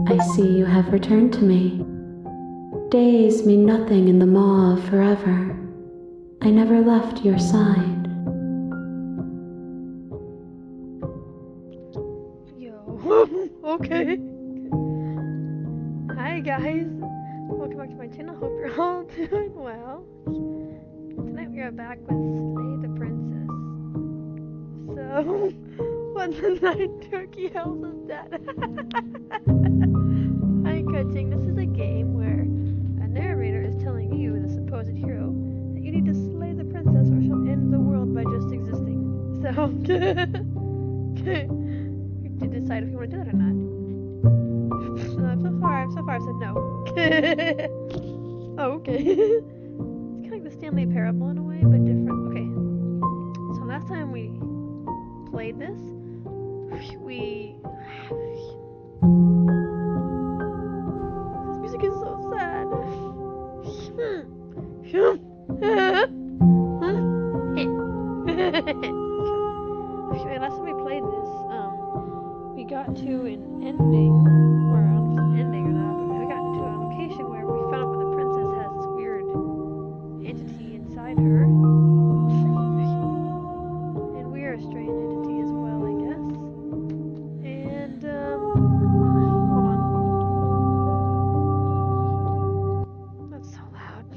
I see you have returned to me. Days mean nothing in the maw of forever. I never left your side. Yo. Okay. Hi guys. Welcome back to my channel. Hope you're all doing well. Tonight we are back with Slay the Princess. So, when the night turkey else is dead. Hi coaching. This is a game where a narrator is telling you, the supposed hero, that you need to slay the princess or she'll end the world by just existing. So, you have to decide if you want to do that or not. So far I've said no. Oh, okay. It's kind of like the Stanley Parable in a way, but different. Okay. So last time we played this, this music is so sad. Okay, last time we played this, we got to an ending, or I don't know if it's an ending or not, but we got to a location where we found out where the princess has this weird entity inside her. And we're a strange entity as well, I guess. And, hold on. That's so loud.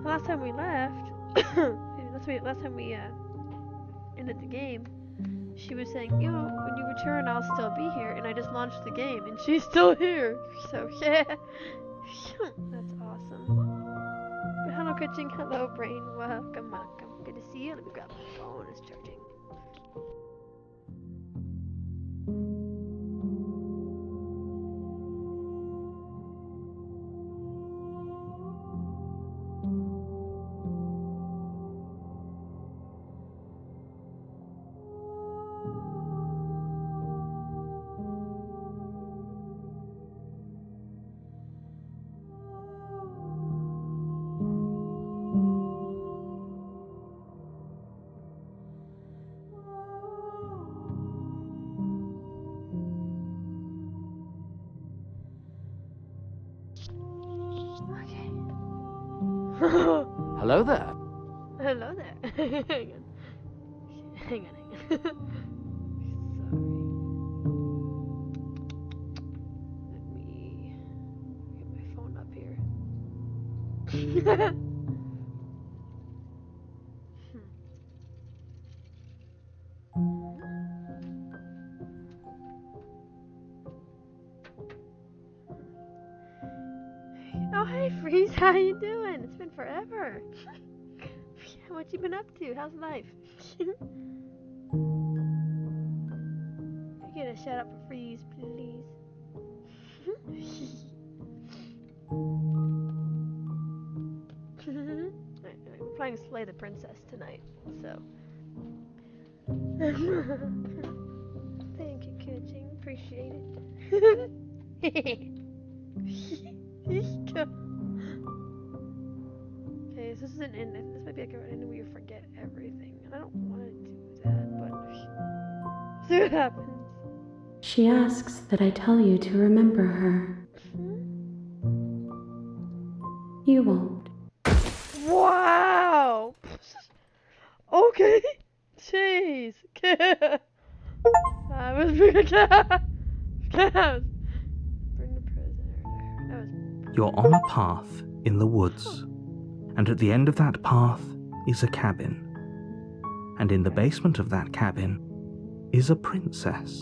Last time we left, last time we ended the game, she was saying, you know, when you return, I'll still be here, and I just launched the game, and she's still here. So yeah, that's awesome. But hello, coaching. Hello, brain. Welcome. Good to see you. Let me grab my phone. It's charging. Okay. Hello there. Hello there. Hang on. Sorry. Let me get my phone up here. Oh, hey, Freeze. How you doing? It's been forever. What you been up to? How's life? I get a shout out for Freeze, please. We're playing Slay the Princess tonight, so. Thank you, coaching. Appreciate it. Okay, so this is an end. This might be like an end where you forget everything. And I don't want to do that, but see what happens. She asks that I tell you to remember her. You won't. Wow! Okay. Jeez. I was being Bring the prisoner. That was. You're on a path in the woods, and at the end of that path is a cabin. And in the basement of that cabin is a princess.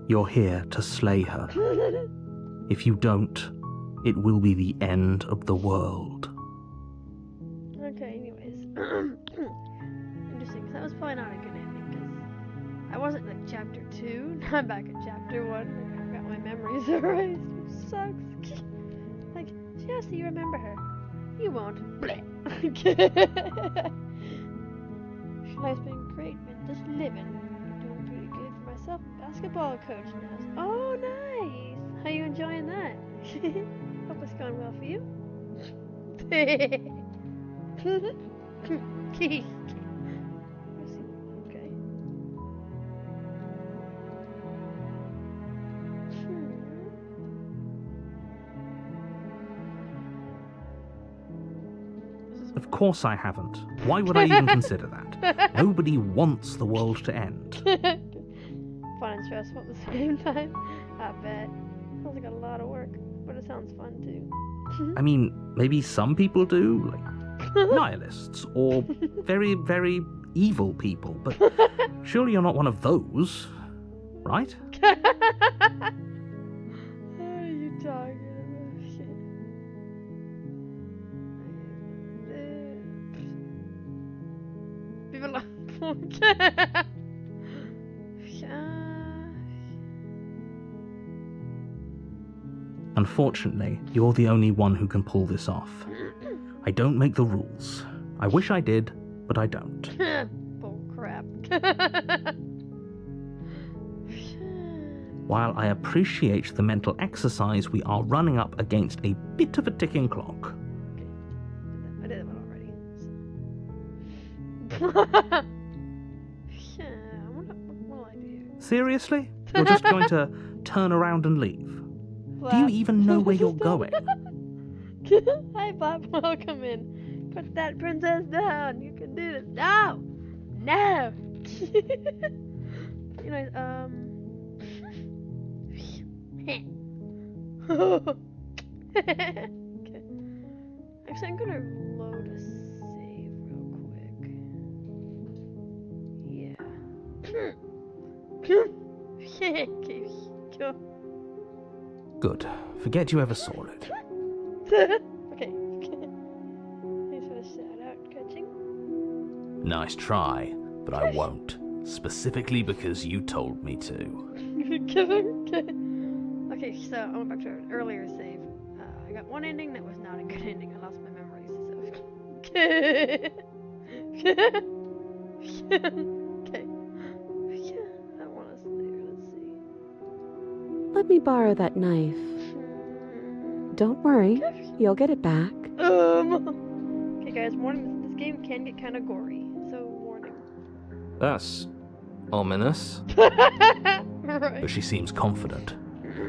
You're here to slay her. If you don't, it will be the end of the world. Okay, anyways. Interesting, because that was probably not a good ending, because I wasn't like chapter 2, now I'm back at chapter 1, I got my memories erased, which sucks. Like, she has to, you remember her. You won't. Life's been great, been just living. Doing pretty good for myself. Basketball coach now. Oh, nice! How you enjoying that? Hope it's going well for you. Okay. Of course I haven't. Why would I even consider that? Nobody wants the world to end. sounds stressful at the same time. I bet. Sounds like a lot of work, but it sounds fun too. I mean, maybe some people do, like nihilists, or very, very evil people, but surely you're not one of those, right? What are you talking about? Shit. People are... Unfortunately, you're the only one who can pull this off. I don't make the rules. I wish I did, but I don't. Bull crap. While I appreciate the mental exercise, we are running up against a bit of a ticking clock. I did that one already. So. What will I do here? Seriously? You're just going to turn around and leave? Do you even know where you're going? Hi, Bob. Welcome in. Put that princess down. You can do this. No! No! Anyways, okay. Actually, I'm gonna load a save real quick. Yeah. Okay. Good. Forget you ever saw it. Okay. Please finish that out, catching. Nice try, but I won't. Specifically because you told me to. Okay, so I went back to an earlier save. I got one ending that was not a good ending. I lost my memories, so. Okay. Yeah, I want to stay. Let's see. Let me borrow that knife. Don't worry, you'll get it back. Okay, guys, warning. This game can get kind of gory, so warning. That's ominous. Right. But she seems confident.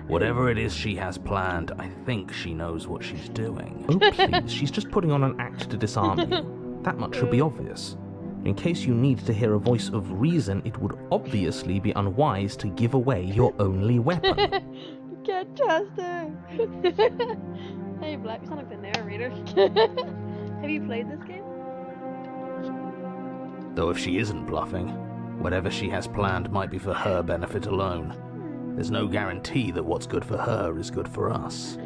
Whatever it is she has planned, I think she knows what she's doing. Oh, please, she's just putting on an act to disarm you. That much should be obvious. In case you need to hear a voice of reason, it would obviously be unwise to give away your only weapon. You can't trust her. Hey, Black, you sound like the narrator. Have you played this game? Though if she isn't bluffing, whatever she has planned might be for her benefit alone. There's no guarantee that what's good for her is good for us.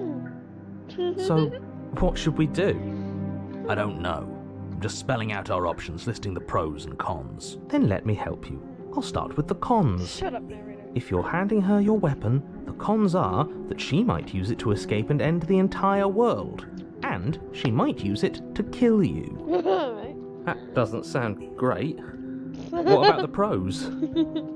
So, what should we do? I don't know. I'm just spelling out our options, listing the pros and cons. Then let me help you. I'll start with the cons. Shut up, narrator. If you're handing her your weapon, the cons are that she might use it to escape and end the entire world. And she might use it to kill you. Right. That doesn't sound great. What about the pros?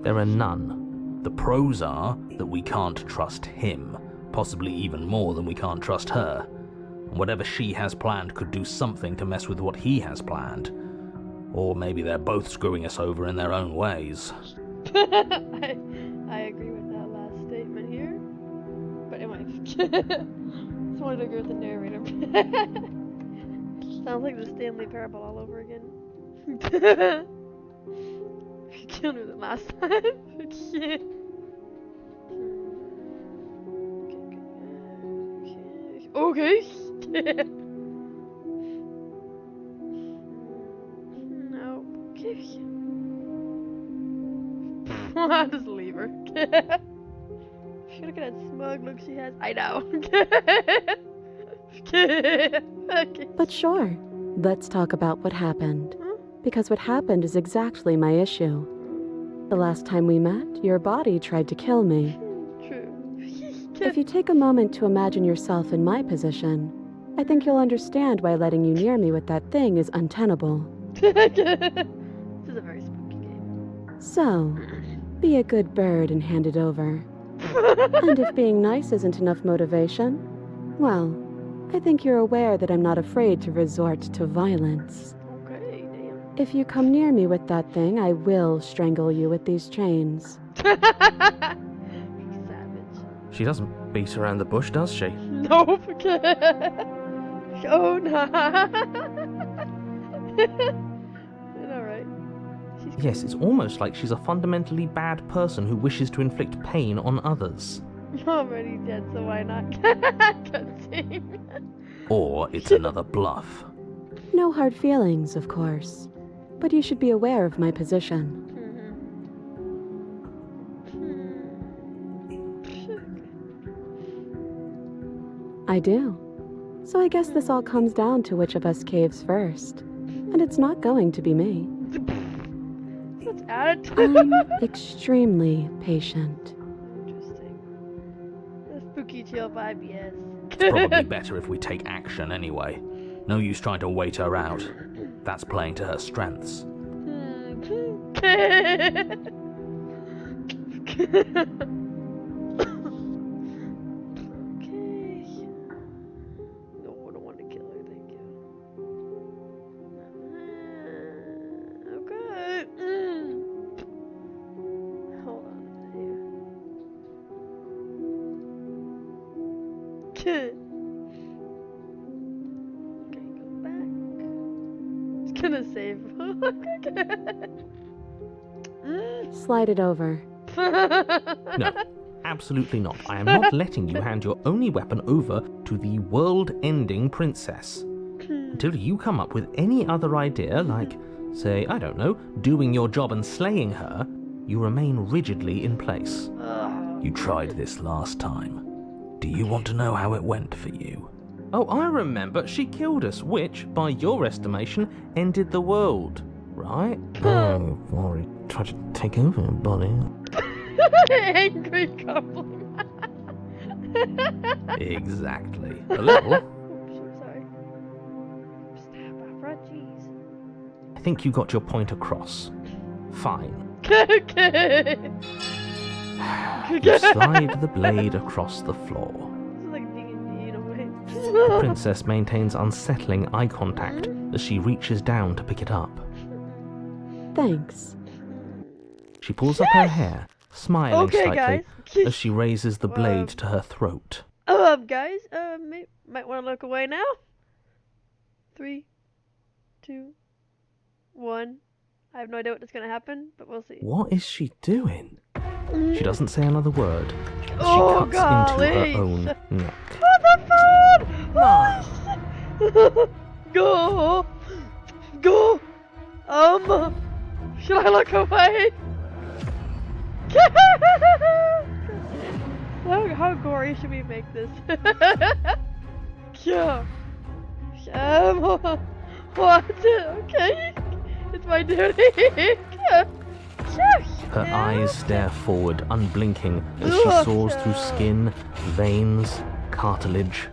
There are none. The pros are that we can't trust him, possibly even more than we can't trust her. And whatever she has planned could do something to mess with what he has planned. Or maybe they're both screwing us over in their own ways. I agree with that last statement here. But anyway, just wanted to agree with the narrator. Sounds like the Stanley Parable all over again. Killed me the last time. Yeah. Okay. No. Okay. I'll just leave her. Look at that smug look she has. I know. Okay. But sure, let's talk about what happened. Because what happened is exactly my issue. The last time we met, your body tried to kill me. True. If you take a moment to imagine yourself in my position, I think you'll understand why letting you near me with that thing is untenable. This is a very spooky game. So, be a good bird and hand it over. And if being nice isn't enough motivation, well, I think you're aware that I'm not afraid to resort to violence. Okay, damn. If you come near me with that thing, I will strangle you with these chains. Savage. She doesn't beat around the bush, does she? Nope. Oh no. Alright. She's Yes, it's almost like she's a fundamentally bad person who wishes to inflict pain on others. already dead, so why not? Cutscene. Or it's another bluff. No hard feelings, of course. But you should be aware of my position. I do. So I guess this all comes down to which of us caves first. And it's not going to be me. Such attitude. I'm extremely patient. Interesting. A spooky chill vibe, yes. It's probably better if we take action anyway. No use trying to wait her out. That's playing to her strengths. Gonna save. Slide it over. No, absolutely not. I am not letting you hand your only weapon over to the world-ending princess. Until you come up with any other idea, like, say, I don't know, doing your job and slaying her, you remain rigidly in place. You tried this last time. Do you want to know how it went for you? Oh, I remember. She killed us, which, by your estimation, ended the world, right? Oh, worry. Tried to take over, buddy. Angry goblin. Exactly. A little. Oops, I'm sorry. Stab opera, jeez. I think you got your point across. Fine. Okay. You slide the blade across the floor. This is like D&D in a way. The princess maintains unsettling eye contact as she reaches down to pick it up. Thanks. She pulls up her hair, smiling Okay, slightly guys. as she raises the blade to her throat. Guys, might want to look away now. 3, 2, 1. I have no idea what's gonna happen, but we'll see. What is she doing? She doesn't say another word. As Oh, she cuts into golly. her own neck. What the fuck? Go! Go! Should I look away? How gory should we make this? Yeah. What? Okay. It's my duty. Her eyes stare forward, unblinking, as she saws through skin, veins, cartilage.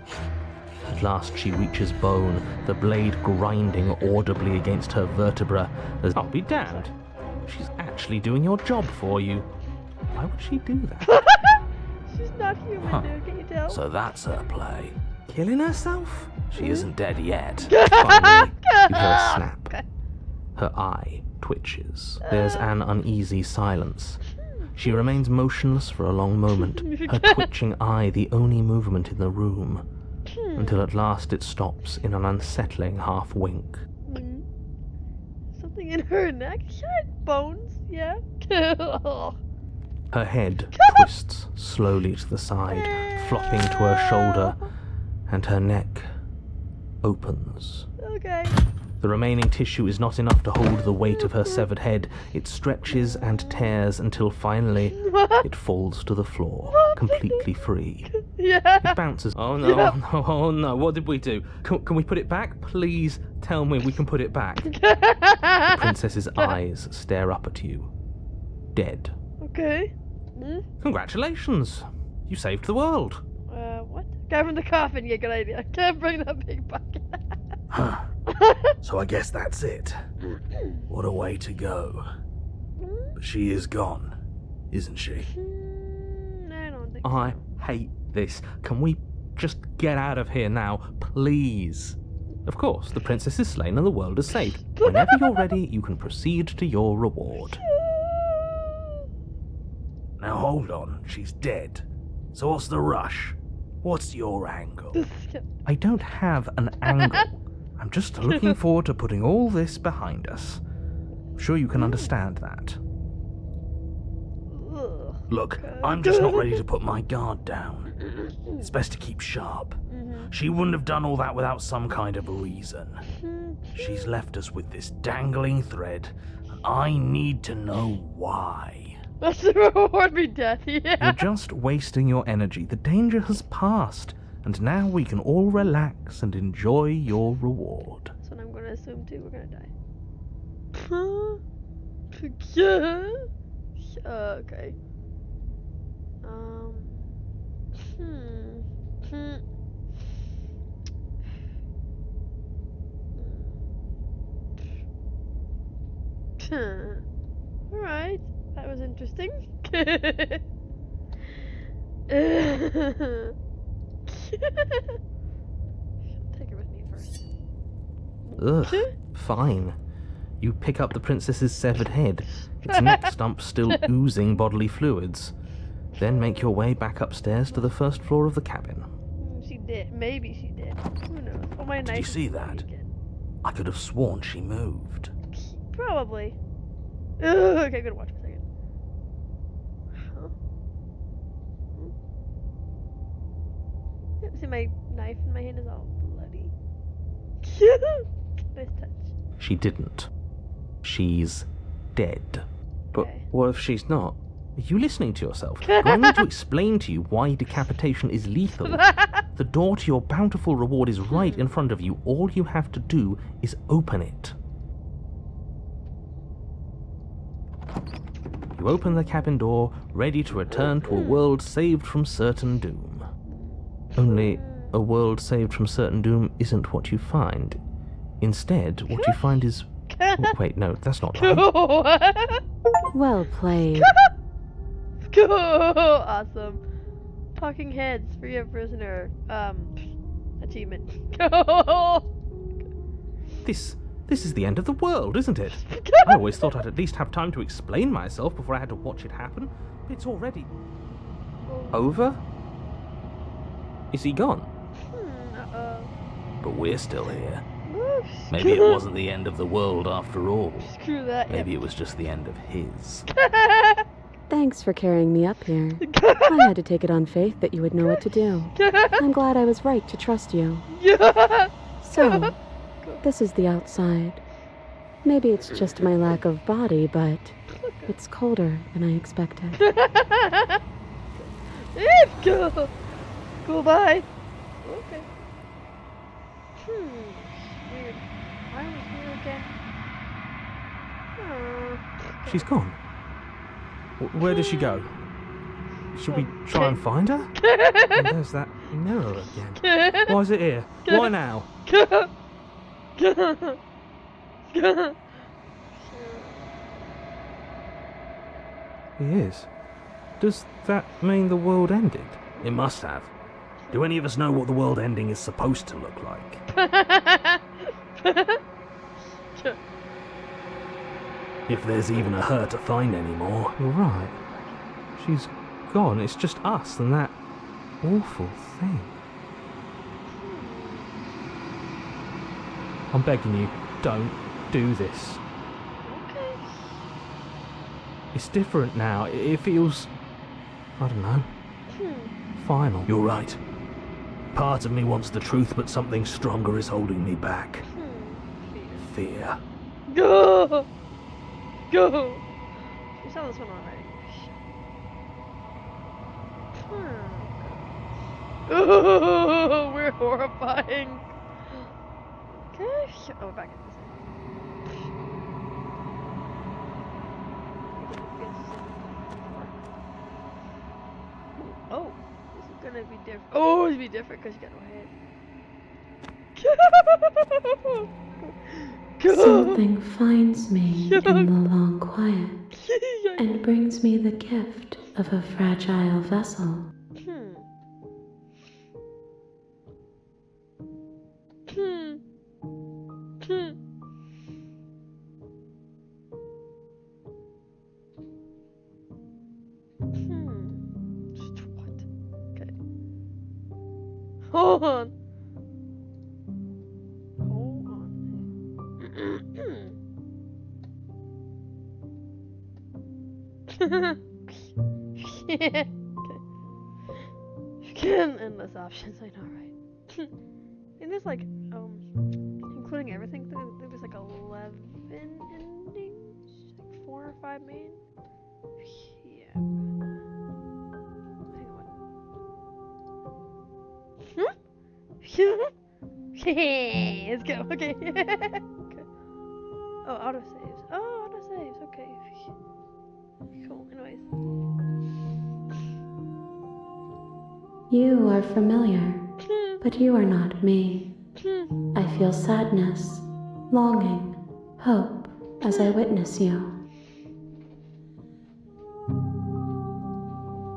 At last she reaches bone, the blade grinding audibly against her vertebra as... I'll be damned. She's actually doing your job for you. Why would she do that? She's not human, dude. Can you tell? So that's her play. Killing herself? She isn't dead yet. Finally, you hear a snap. Her eye twitches. There's an uneasy silence. She remains motionless for a long moment, her twitching eye the only movement in the room, until at last it stops in an unsettling half-wink. Something in her neck? Shit, bones, yeah? Her head twists slowly to the side, flopping to her shoulder, and her neck opens. Okay. The remaining tissue is not enough to hold the weight of her severed head. It stretches and tears until finally it falls to the floor, completely free. Yeah. It bounces. Oh no, Yeah. oh no, oh no, what did we do? Can we put it back? Please tell me we can put it back. The princess's eyes stare up at you. Dead. Okay. Congratulations. You saved the world. What? Guy from the coffin, yeah, good idea. Can't bring that big bucket. Huh. So I guess that's it. What a way to go. But she is gone, isn't she? I don't think I hate this. Can we just get out of here now, please? Of course, the princess is slain and the world is saved. Whenever you're ready, you can proceed to your reward. Now hold on, she's dead. So what's the rush? What's your angle? I don't have an angle. I'm just looking forward to putting all this behind us. sure you can understand that. Ugh. Look, I'm just not ready to put my guard down. It's best to keep sharp. She wouldn't have done all that without some kind of a reason. She's left us with this dangling thread, and I need to know why. That's the reward me death, yeah. You're just wasting your energy. The danger has passed, and now we can all relax and enjoy your reward. That's what I'm gonna assume too. We're gonna die. Yeah. Okay. Alright, that was interesting. Take it with me first. Ugh, fine. You pick up the princess's severed head, its neck stump still oozing bodily fluids. Then make your way back upstairs to the first floor of the cabin. She did. Maybe she did. Who knows? Oh, my Did you see that? I could have sworn she moved. Probably. Ugh, okay, I'm gonna watch for a second. Huh? Yep, see my knife in my hand is all bloody. Nice touch. She didn't. She's dead. But Okay. what if she's not? Are you listening to yourself? Do I need to explain to you why decapitation is lethal? The door to your bountiful reward is right in front of you. All you have to do is open it. You open the cabin door, ready to return to a world saved from certain doom. Only, a world saved from certain doom isn't what you find. Instead, what you find is... Oh, wait, no, that's not right. Well played. Awesome. Talking heads, free a prisoner. Achievement. This is the end of the world, isn't it? I always thought I'd at least have time to explain myself before I had to watch it happen. It's already... over? Is he gone? But we're still here. Maybe it wasn't the end of the world after all. Screw that. Maybe it was just the end of his. Thanks for carrying me up here. I had to take it on faith that you would know what to do. I'm glad I was right to trust you. So, this is the outside. Maybe it's just my lack of body, but it's colder than I expected. Go. Cool, bye. Okay. Weird. Why was here again? She's gone. Where does she go? Should we try and find her? And there's that mirror again. Why is it here? Why now? He is. Does that mean the world ended? It must have. Do any of us know what the world ending is supposed to look like? If there's even a her to find anymore. You're right. She's gone. It's just us and that awful thing. I'm begging you, don't do this. Okay. It's different now. It feels... I don't know. Final. You're right. Part of me wants the truth, but something stronger is holding me back. Fear. Go! Go! We saw this one already. Oh, we're horrifying. Okay. Oh, back in this. Oh, this is gonna be different. Oh, it's gonna be different because you got no head. Something finds me in the long quiet and brings me the gift of a fragile vessel. What? Okay. Hold on. Hold on. Okay. Endless options, I know, right? And there's like, including everything, there's like 11 endings? Like 4 or 5 main? Yeah. Hang on. Let's go, okay. Okay. Oh, autosaves. Oh, autosaves, okay. Cool, anyways. You are familiar, but you are not me. I feel sadness, longing, hope as I witness you.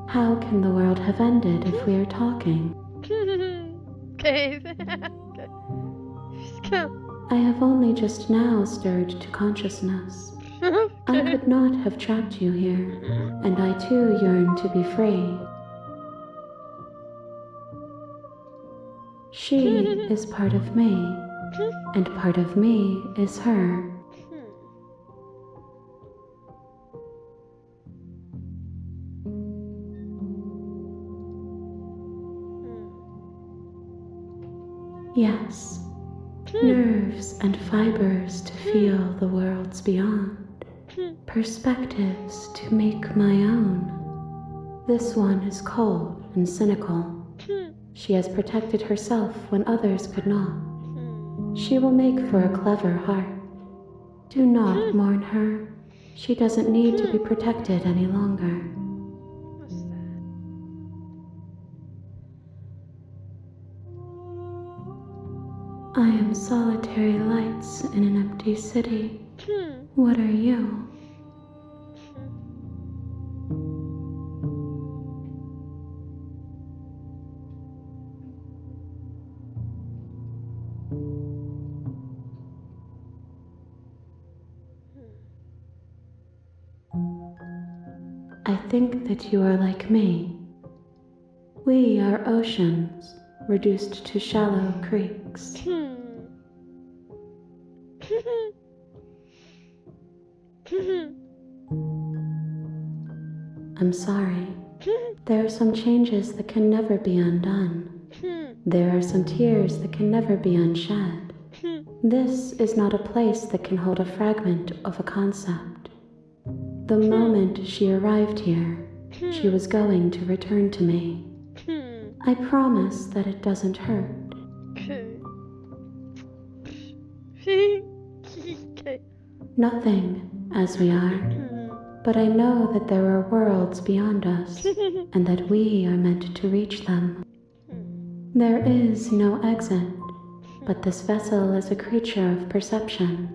How can the world have ended if we are talking? Okay. Okay. Just go. I have only just now stirred to consciousness. I Okay. could not have trapped you here, and I too yearn to be free. She is part of me, and part of me is her. Yes, nerves and fibers to feel the worlds beyond, perspectives to make my own. This one is cold and cynical. She has protected herself when others could not. She will make for a clever heart. Do not mourn her. She doesn't need to be protected any longer. What's that? I am solitary lights in an empty city. What are you? I think that you are like me. We are oceans, reduced to shallow creeks. I'm sorry. There are some changes that can never be undone. There are some tears that can never be unshed. This is not a place that can hold a fragment of a concept. The moment she arrived here, she was going to return to me. I promise that it doesn't hurt. Okay. Nothing, as we are. But I know that there are worlds beyond us, and that we are meant to reach them. There is no exit, but this vessel is a creature of perception.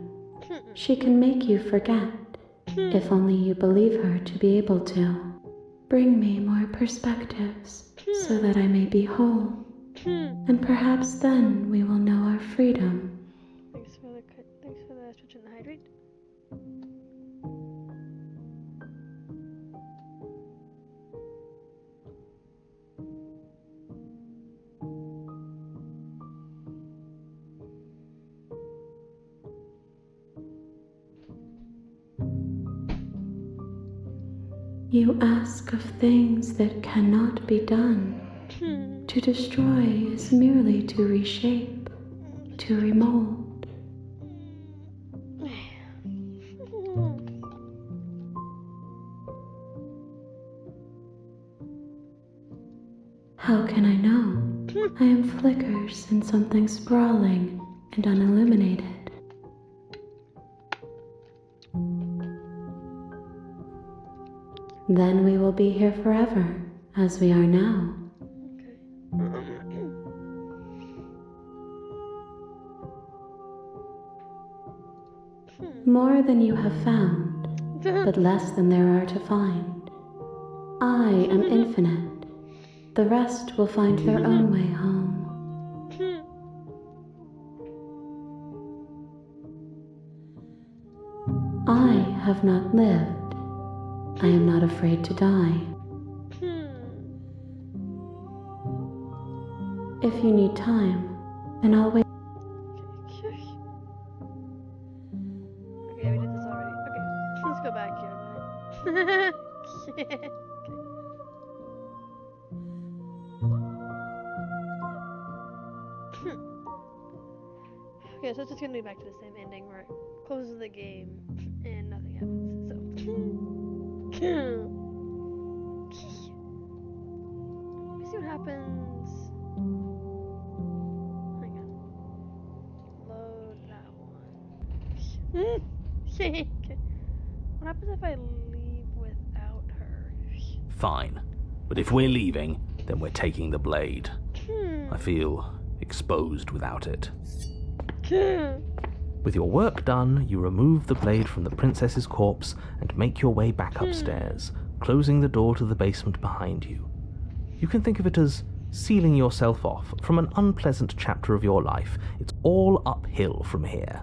She can make you forget, if only you believe her to be able to. Bring me more perspectives, so that I may be whole, and perhaps then we will know our freedom. Thanks for the switch and the hydrate. You ask of things that cannot be done. To destroy is merely to reshape, to remold. How can I know? I am flickers in something sprawling and unilluminated. Then we will be here forever, as we are now. More than you have found, but less than there are to find. I am infinite. The rest will find their own way home. I have not lived. I am not afraid to die. If you need time, then I'll wait. Okay, we did this already. Okay, let's go back here, man. Okay, so it's just gonna be back to the same ending where it closes the game and nothing happens. So. Let me see what happens. Hang on. Load that one. What happens if I leave without her? Fine. But if we're leaving, then we're taking the blade. I feel exposed without it. With your work done, you remove the blade from the princess's corpse and make your way back upstairs, closing the door to the basement behind you. You can think of it as sealing yourself off from an unpleasant chapter of your life. It's all uphill from here.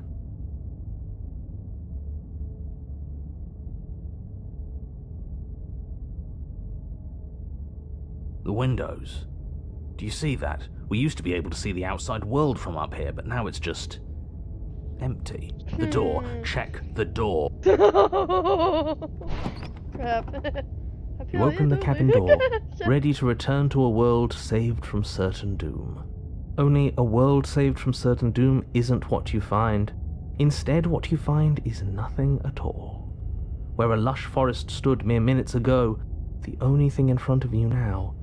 The windows. Do you see that? We used to be able to see the outside world from up here, but now it's just empty. The door. Check the door. Crap. You open the cabin door, ready to return to a world saved from certain doom. Only a world saved from certain doom isn't what you find. Instead, what you find is nothing at all. Where a lush forest stood mere minutes ago, the only thing in front of you now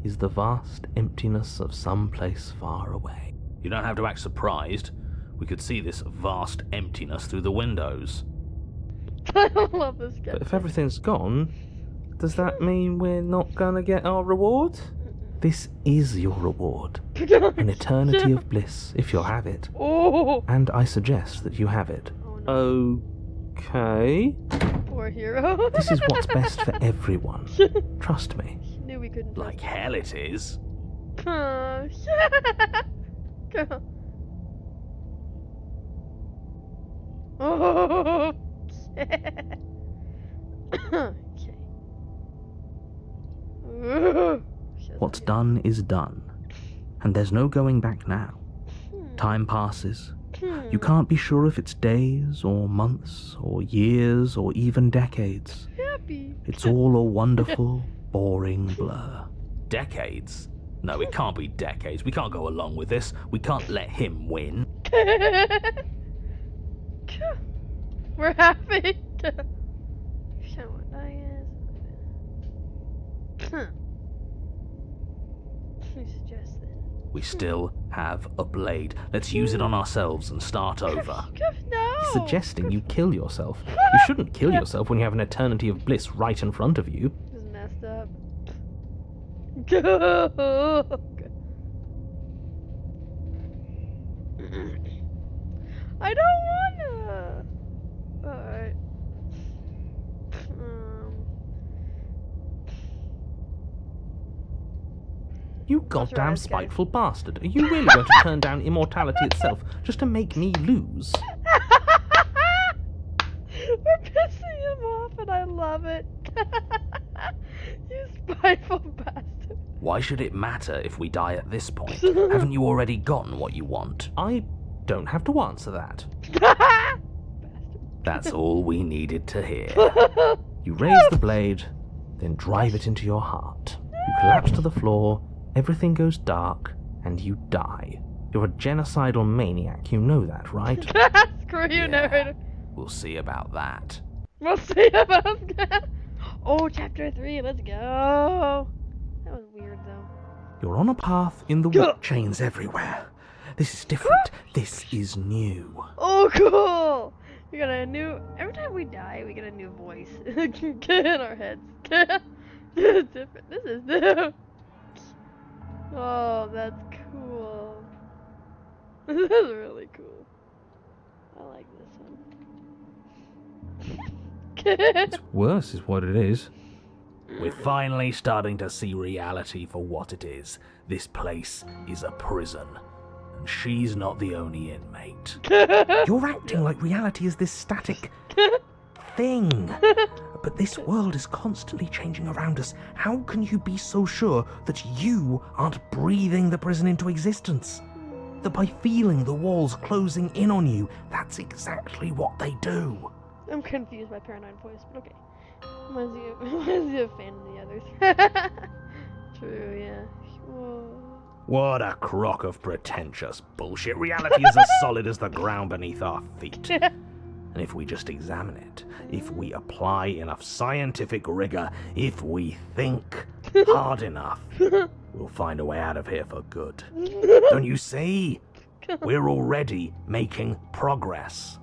is the vast emptiness of some place far away. You don't have to act surprised. We could see this vast emptiness through the windows. I love this guy. But if everything's gone, does that mean we're not gonna get our reward? This is your reward. An eternity of bliss, if you'll have it. Oh. And I suggest that you have it. Oh, no. Okay. Poor hero. This is what's best for everyone. Trust me. Knew we couldn't. Like hell it is. Oh, Go. Oh, okay. Okay. What's done is done. And there's no going back now. Time passes. You can't be sure if it's days or months or years or even decades. Happy. It's all a wonderful, boring blur. Decades? No, it can't be decades. We can't go along with this. We can't let him win. We're happy. Show what I is. Who suggests that? We still have a blade. Let's use it on ourselves and start over. No. He's suggesting you kill yourself. You shouldn't kill yourself when you have an eternity of bliss right in front of you. This is messed up. Go. I don't wanna. Alright. You goddamn spiteful bastard. Are you really going to turn down immortality itself just to make me lose? We're pissing him off and I love it. You spiteful bastard. Why should it matter if we die at this point? Haven't you already gotten what you want? I don't have to answer that. That's all we needed to hear. You raise the blade, then drive it into your heart. You collapse to the floor, everything goes dark, and you die. You're a genocidal maniac, you know that, right? Screw you, narrator. We'll see about that. We'll see about that. Oh, chapter 3, let's go. That was weird, though. You're on a path in the woods. Chains everywhere. This is different. This is new. Oh, cool. We got a new... Every time we die, we get a new voice in our heads. This is different. This is new. Oh, that's cool. This is really cool. I like this one. It's worse is what it is. We're finally starting to see reality for what it is. This place is a prison. And she's not the only inmate. You're acting like reality is this static thing. But this world is constantly changing around us. How can you be so sure that you aren't breathing the prison into existence? That by feeling the walls closing in on you, that's exactly what they do. I'm confused by Paranoid Voice, but okay. Why is he a fan of the others? True, yeah. Whoa. What a crock of pretentious bullshit. Reality is as solid as the ground beneath our feet. And if we just examine it, if we apply enough scientific rigor, if we think hard enough, we'll find a way out of here for good. Don't you see? We're already making progress.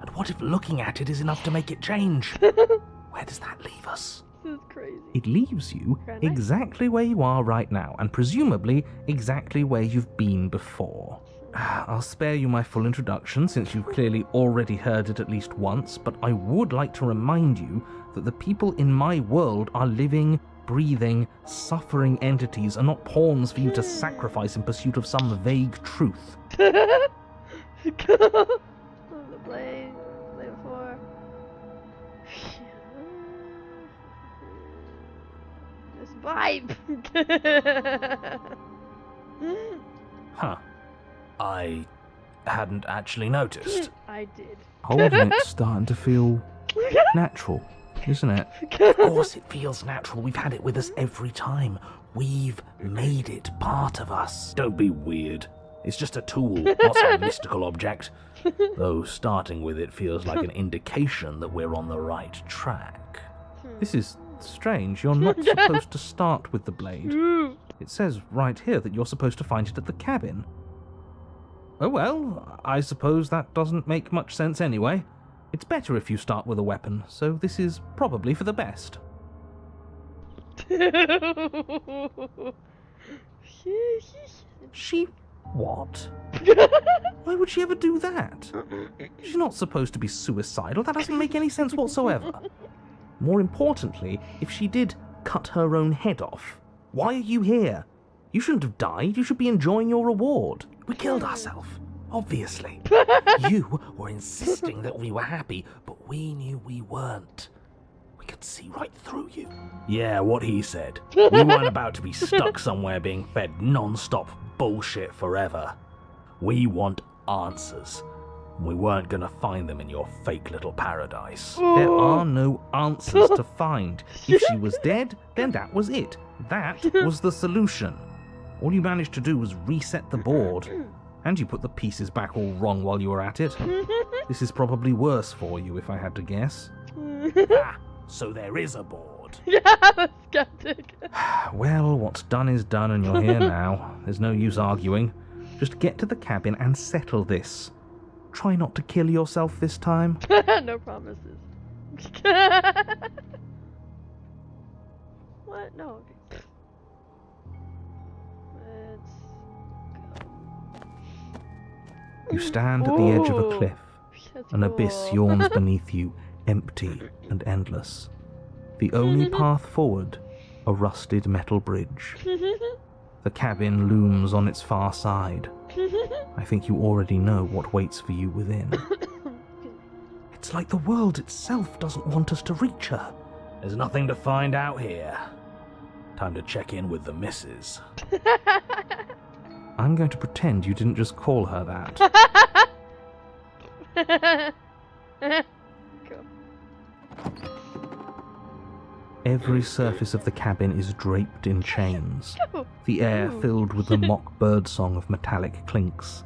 And what if looking at it is enough to make it change? Where does that leave us? This is crazy. It leaves you Very nice. exactly where you are right now, and presumably exactly where you've been before. I'll spare you my full introduction, since you've clearly already heard it at least once, but I would like to remind you that the people in my world are living, breathing, suffering entities, and not pawns for you to sacrifice in pursuit of some vague truth. The blade 4. This vibe. Huh. I hadn't actually noticed. I did. Holding it's starting to feel natural, isn't it? Of course it feels natural. We've had it with us every time. We've made it part of us. Don't be weird. It's just a tool, not some mystical object. Though starting with it feels like an indication that we're on the right track. This is strange. You're not supposed to start with the blade. It says right here that you're supposed to find it at the cabin. Oh well, I suppose that doesn't make much sense anyway. It's better if you start with a weapon, so this is probably for the best. She... what? Why would she ever do that? She's not supposed to be suicidal. That doesn't make any sense whatsoever. More importantly, if she did cut her own head off, why are you here? You shouldn't have died. You should be enjoying your reward. We killed ourselves, obviously. You were insisting that we were happy, but we knew we weren't. We could see right through you. Yeah, what he said. We weren't about to be stuck somewhere being fed non-stop bullshit forever. We want answers. We weren't gonna find them in your fake little paradise. There are no answers to find. If she was dead, then that was it. That was the solution. All you managed to do was reset the board. And you put the pieces back all wrong while you were at it. This is probably worse for you, if I had to guess. So there is a board. Yeah, the skeptic. Well, what's done is done, and you're here now. There's no use arguing. Just get to the cabin and settle this. Try not to kill yourself this time. No promises. What? No. Okay. Let's go. You stand at the edge of a Ooh, cliff. that's An abyss cool. yawns beneath you, empty and endless. The only path forward, a rusted metal bridge. The cabin looms on its far side. I think you already know what waits for you within. It's like the world itself doesn't want us to reach her. There's nothing to find out here. Time to check in with the missus. I'm going to pretend you didn't just call her that. Cool. Every surface of the cabin is draped in chains, the air Ooh. filled with the mock birdsong of metallic clinks.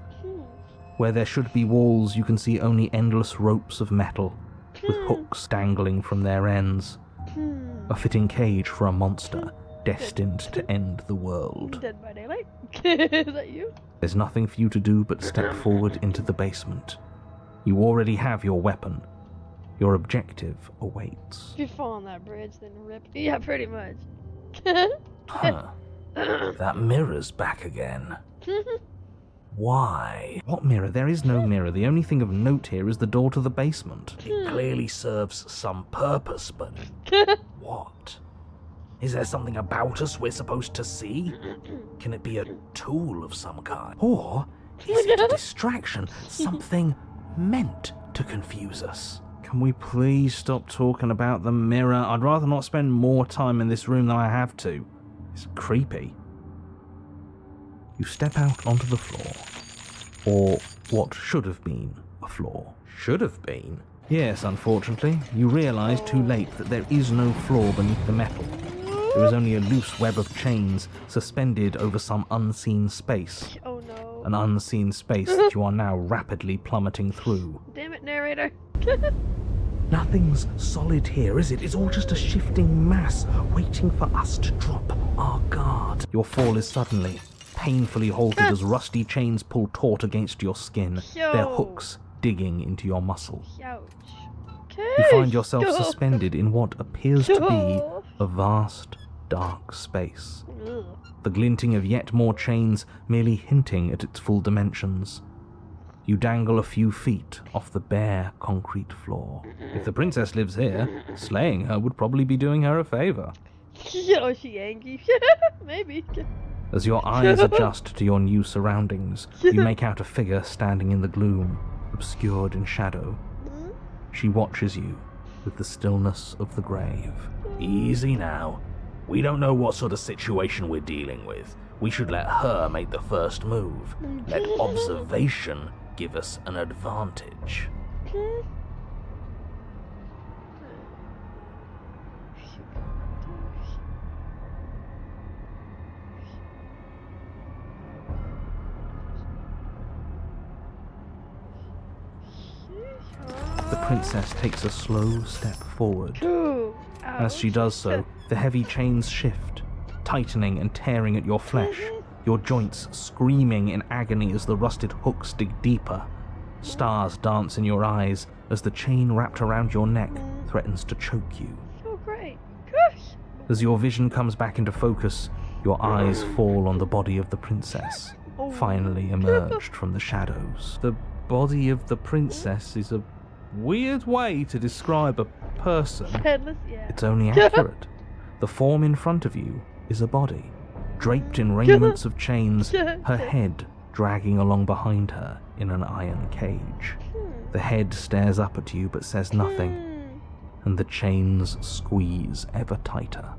Where there should be walls, you can see only endless ropes of metal, with hooks dangling from their ends. A fitting cage for a monster, destined to end the world. Dead by Daylight? Is that you? There's nothing for you to do but step forward into the basement. You already have your weapon. Your objective awaits. If you fall on that bridge, then rip. Yeah, pretty much. Huh. That mirror's back again. Why? What mirror? There is no mirror. The only thing of note here is the door to the basement. It clearly serves some purpose, but what? Is there something about us we're supposed to see? Can it be a tool of some kind? Or is it a distraction? Something meant to confuse us? Can we please stop talking about the mirror? I'd rather not spend more time in this room than I have to. It's creepy. You step out onto the floor. Or what should have been a floor. Should have been? Yes, unfortunately. You realise too late that there is no floor beneath the metal. There is only a loose web of chains suspended over some unseen space. Oh no. An unseen space that you are now rapidly plummeting through. Damn it, narrator. Nothing's solid here, is it? It's all just a shifting mass waiting for us to drop our guard. Your fall is suddenly, painfully halted as rusty chains pull taut against your skin, their hooks digging into your muscle. Ouch. You find yourself suspended in what appears to be a vast, dark space. Ugh. The glinting of yet more chains merely hinting at its full dimensions. You dangle a few feet off the bare concrete floor. If the princess lives here, slaying her would probably be doing her a favor. Oh, she angry? Maybe. As your eyes adjust to your new surroundings, you make out a figure standing in the gloom, obscured in shadow. She watches you with the stillness of the grave. Easy now. We don't know what sort of situation we're dealing with. We should let her make the first move. Let observation give us an advantage. The princess takes a slow step forward. Ooh, As she does so, the heavy chains shift, tightening and tearing at your flesh, your joints screaming in agony as the rusted hooks dig deeper. Stars dance in your eyes as the chain wrapped around your neck threatens to choke you. Oh, great. Gosh. As your vision comes back into focus, your eyes fall on the body of the princess, finally emerged from the shadows. The body of the princess is a weird way to describe a person. Headless, yeah. It's only accurate. The form in front of you is a body, draped in raiments of chains, her head dragging along behind her in an iron cage. The head stares up at you but says nothing, and the chains squeeze ever tighter.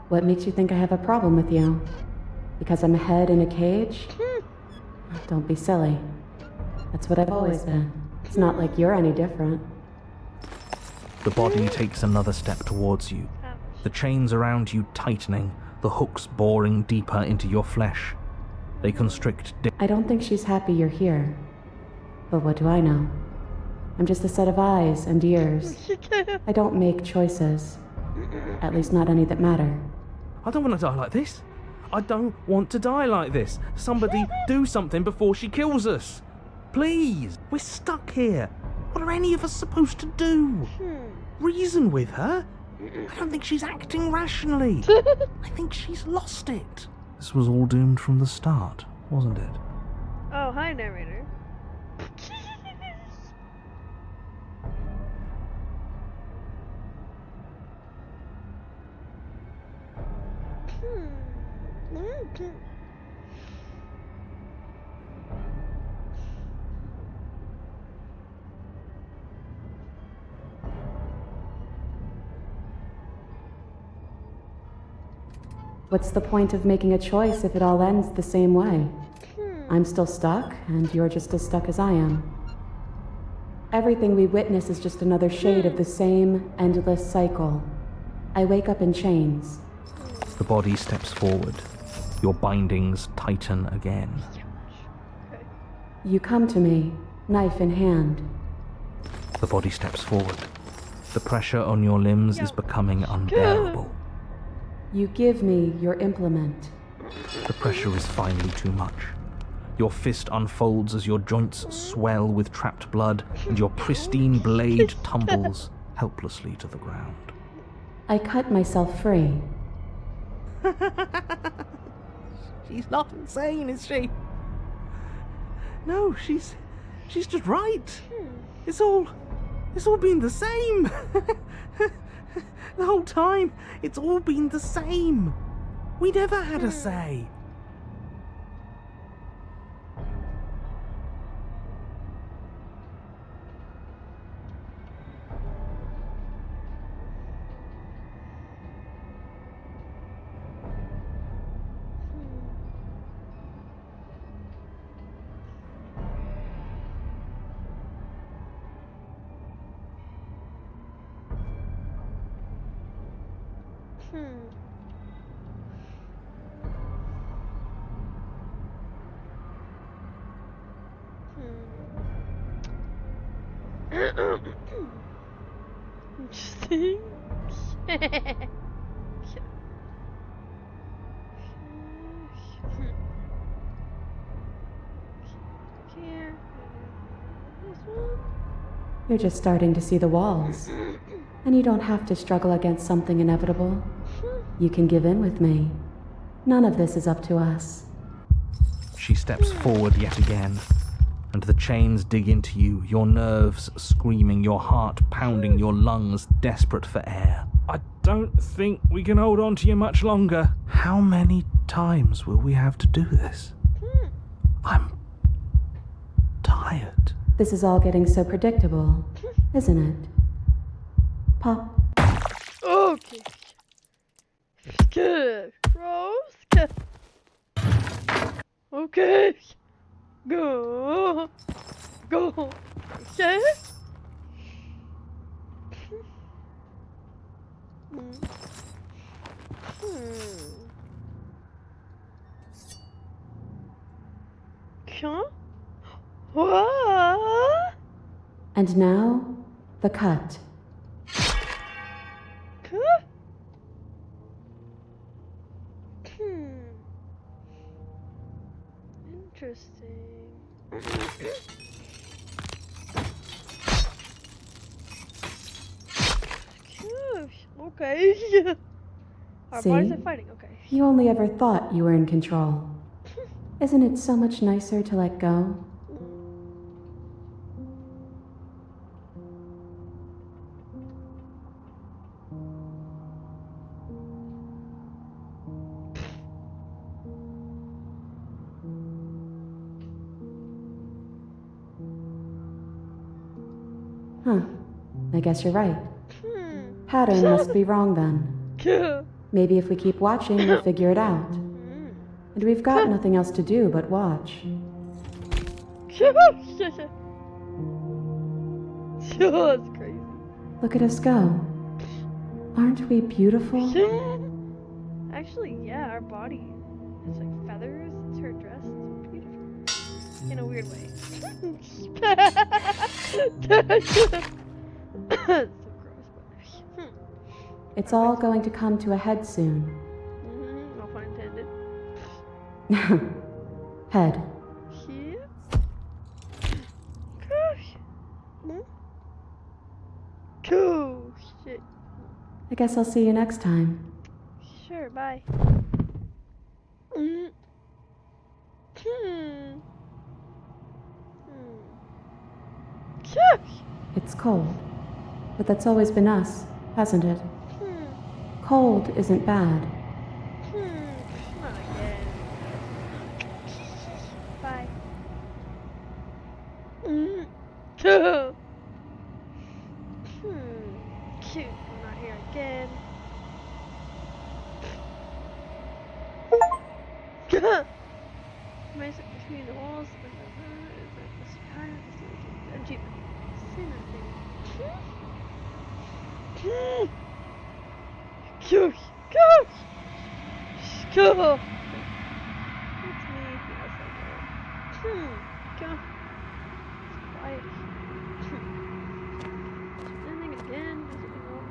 What makes you think I have a problem with you? Because I'm a head in a cage? Don't be silly. That's what I've always been. It's not like you're any different. The body takes another step towards you, the chains around you tightening, the hooks boring deeper into your flesh. They constrict I don't think she's happy you're here. But what do I know? I'm just a set of eyes and ears. I don't make choices. At least not any that matter. I don't want to die like this. I don't want to die like this. Somebody do something before she kills us. Please, we're stuck here. What are any of us supposed to do? Reason with her? I don't think she's acting rationally. I think she's lost it. This was all doomed from the start, wasn't it? Oh, hi, narrator. What's the point of making a choice if it all ends the same way? I'm still stuck, and you're just as stuck as I am. Everything we witness is just another shade of the same endless cycle. I wake up in chains. The body steps forward. Your bindings tighten again. You come to me, knife in hand. The body steps forward. The pressure on your limbs is becoming unbearable. You give me your implement. The pressure is finally too much. Your fist unfolds as your joints swell with trapped blood, and your pristine blade tumbles helplessly to the ground. I cut myself free. She's not insane, is she? No, she's just right. It's all been the same. The whole time, it's all been the same. We never had a say. Interesting. Here. This one. You're just starting to see the walls. And you don't have to struggle against something inevitable. You can give in with me. None of this is up to us. She steps forward yet again, and the chains dig into you, your nerves screaming, your heart pounding, your lungs desperate for air. I don't think we can hold on to you much longer. How many times will we have to do this? I'm tired. This is all getting so predictable, isn't it? Pop. Okay. Good. Rose. Good. Okay. Go. Go. Okay. Huh? What? And now, the cut. Huh? Interesting. Okay. Our See? bodies are fighting, okay. You only ever thought you were in control. Isn't it so much nicer to let go? Huh. I guess you're right. Pattern must be wrong then. Maybe if we keep watching, we'll figure it out. And we've got nothing else to do but watch. That's crazy. Look at us go. Aren't we beautiful? Actually, yeah, our body has like feathers. It's her dress. It's beautiful. In a weird way. So gross, but It's all going to come to a head soon. no pun intended. Head. Here. Gosh. Cool. Shit. I guess I'll see you next time. Sure, bye. Gosh. It's cold. But that's always been us, hasn't it? Cold isn't bad. Not again. Bye. Cute. I'm not here again. Basic between the walls. Achievement. Gosh. Gosh. Go. It's me. Yes, I know. Go. Quiet. Ending again. Is it wrong?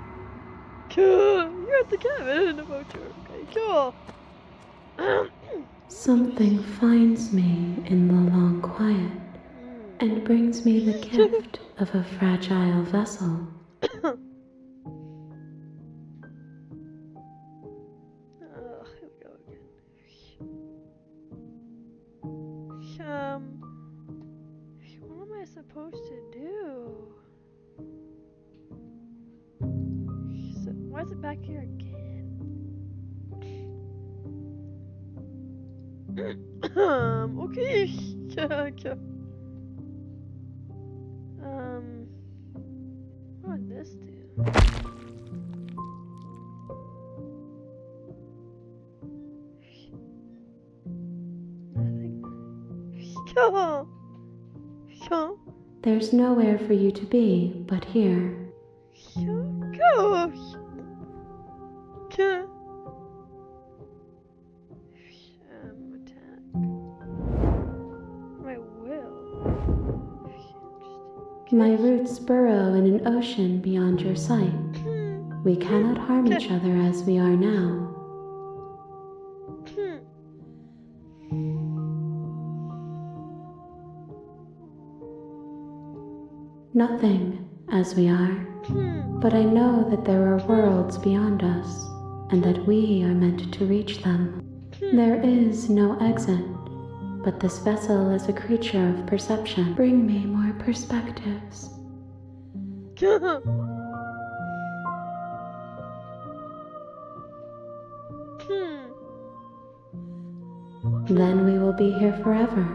Cool. You're at the cabin. About you. Okay. Cool. Something finds me in the long quiet and brings me the gift of a fragile vessel. Here we go again. What am I supposed to do? So, why is it back here again? Okay. What would this do? Nothing. There's nowhere for you to be but here. Gosh. My roots burrow in an ocean beyond your sight. We cannot harm each other as we are now. Nothing as we are. But I know that there are worlds beyond us, and that we are meant to reach them. There is no exit, but this vessel is a creature of perception. Bring me more perspectives. Then we will be here forever,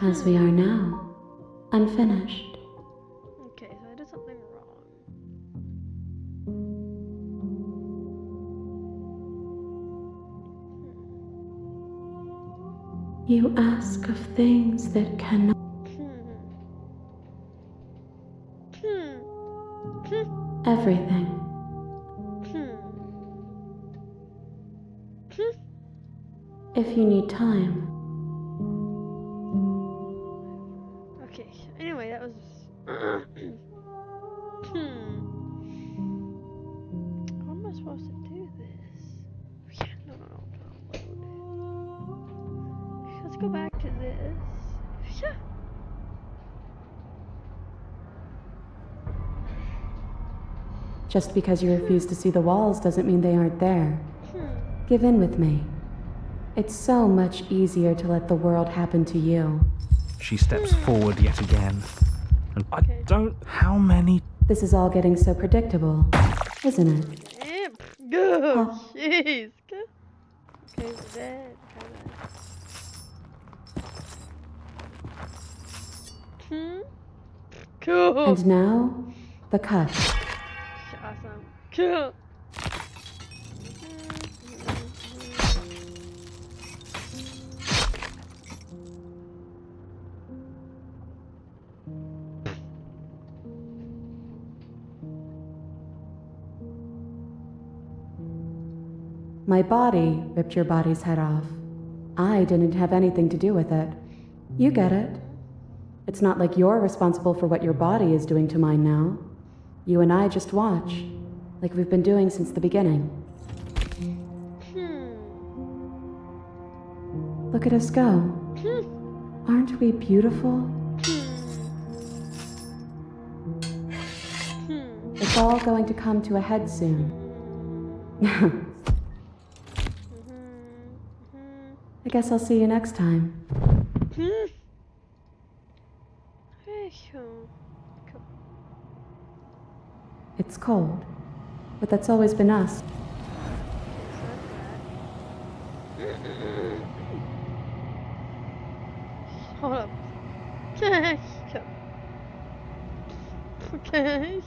as we are now, unfinished. Okay, so I did something wrong. You ask of things that cannot. Everything. If you need time. Okay, anyway, that was... How am I supposed to do this? No. Let's go back to this. Just because you refuse to see the walls doesn't mean they aren't there. Give in with me. It's so much easier to let the world happen to you. She steps forward yet again. And I Okay. don't... How many... This is all getting so predictable, isn't it? Go! Oh. Jeez! Okay, we're dead. Cool! And now, the cut. Awesome. Cool! My body ripped your body's head off. I didn't have anything to do with it. You get it. It's not like you're responsible for what your body is doing to mine now. You and I just watch, like we've been doing since the beginning. Look at us go. Aren't we beautiful? It's all going to come to a head soon. I guess I'll see you next time. It's cold, but that's always been us. Hold up. Okay. Okay.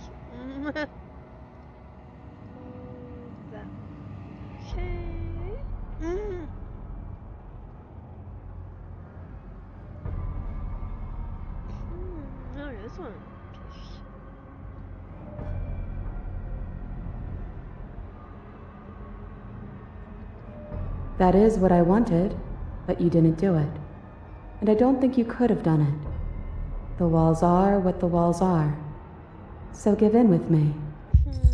That. Okay. Oh, yeah, this one. That is what I wanted, but you didn't do it. And I don't think you could have done it. The walls are what the walls are. So give in with me.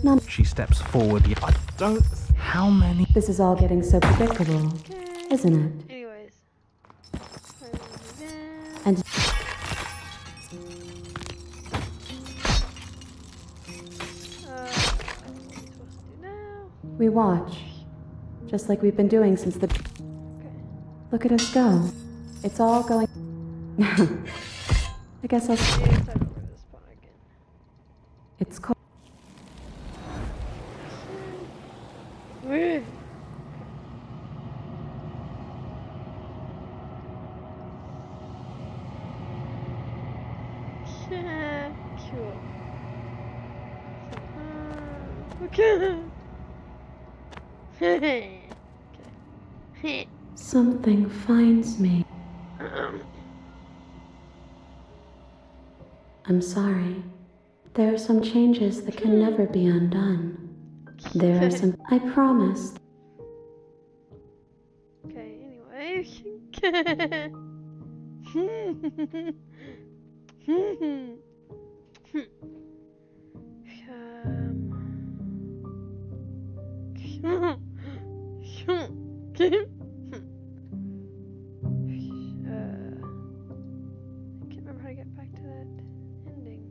None. She steps forward yet... I don't... How many... This is all getting so predictable, isn't it? Anyways. And What are we supposed to do now? we watch, just like we've been doing since the... Okay. Look at us go. It's all going... I guess I'll... Yeah, start over this spot again. It's cold. Wait. Yeah, cool. Okay. Okay. Something finds me. I'm sorry. There are some changes that can never be undone. There are some... I promised. Okay, anyway. I can't remember how to get back to that ending.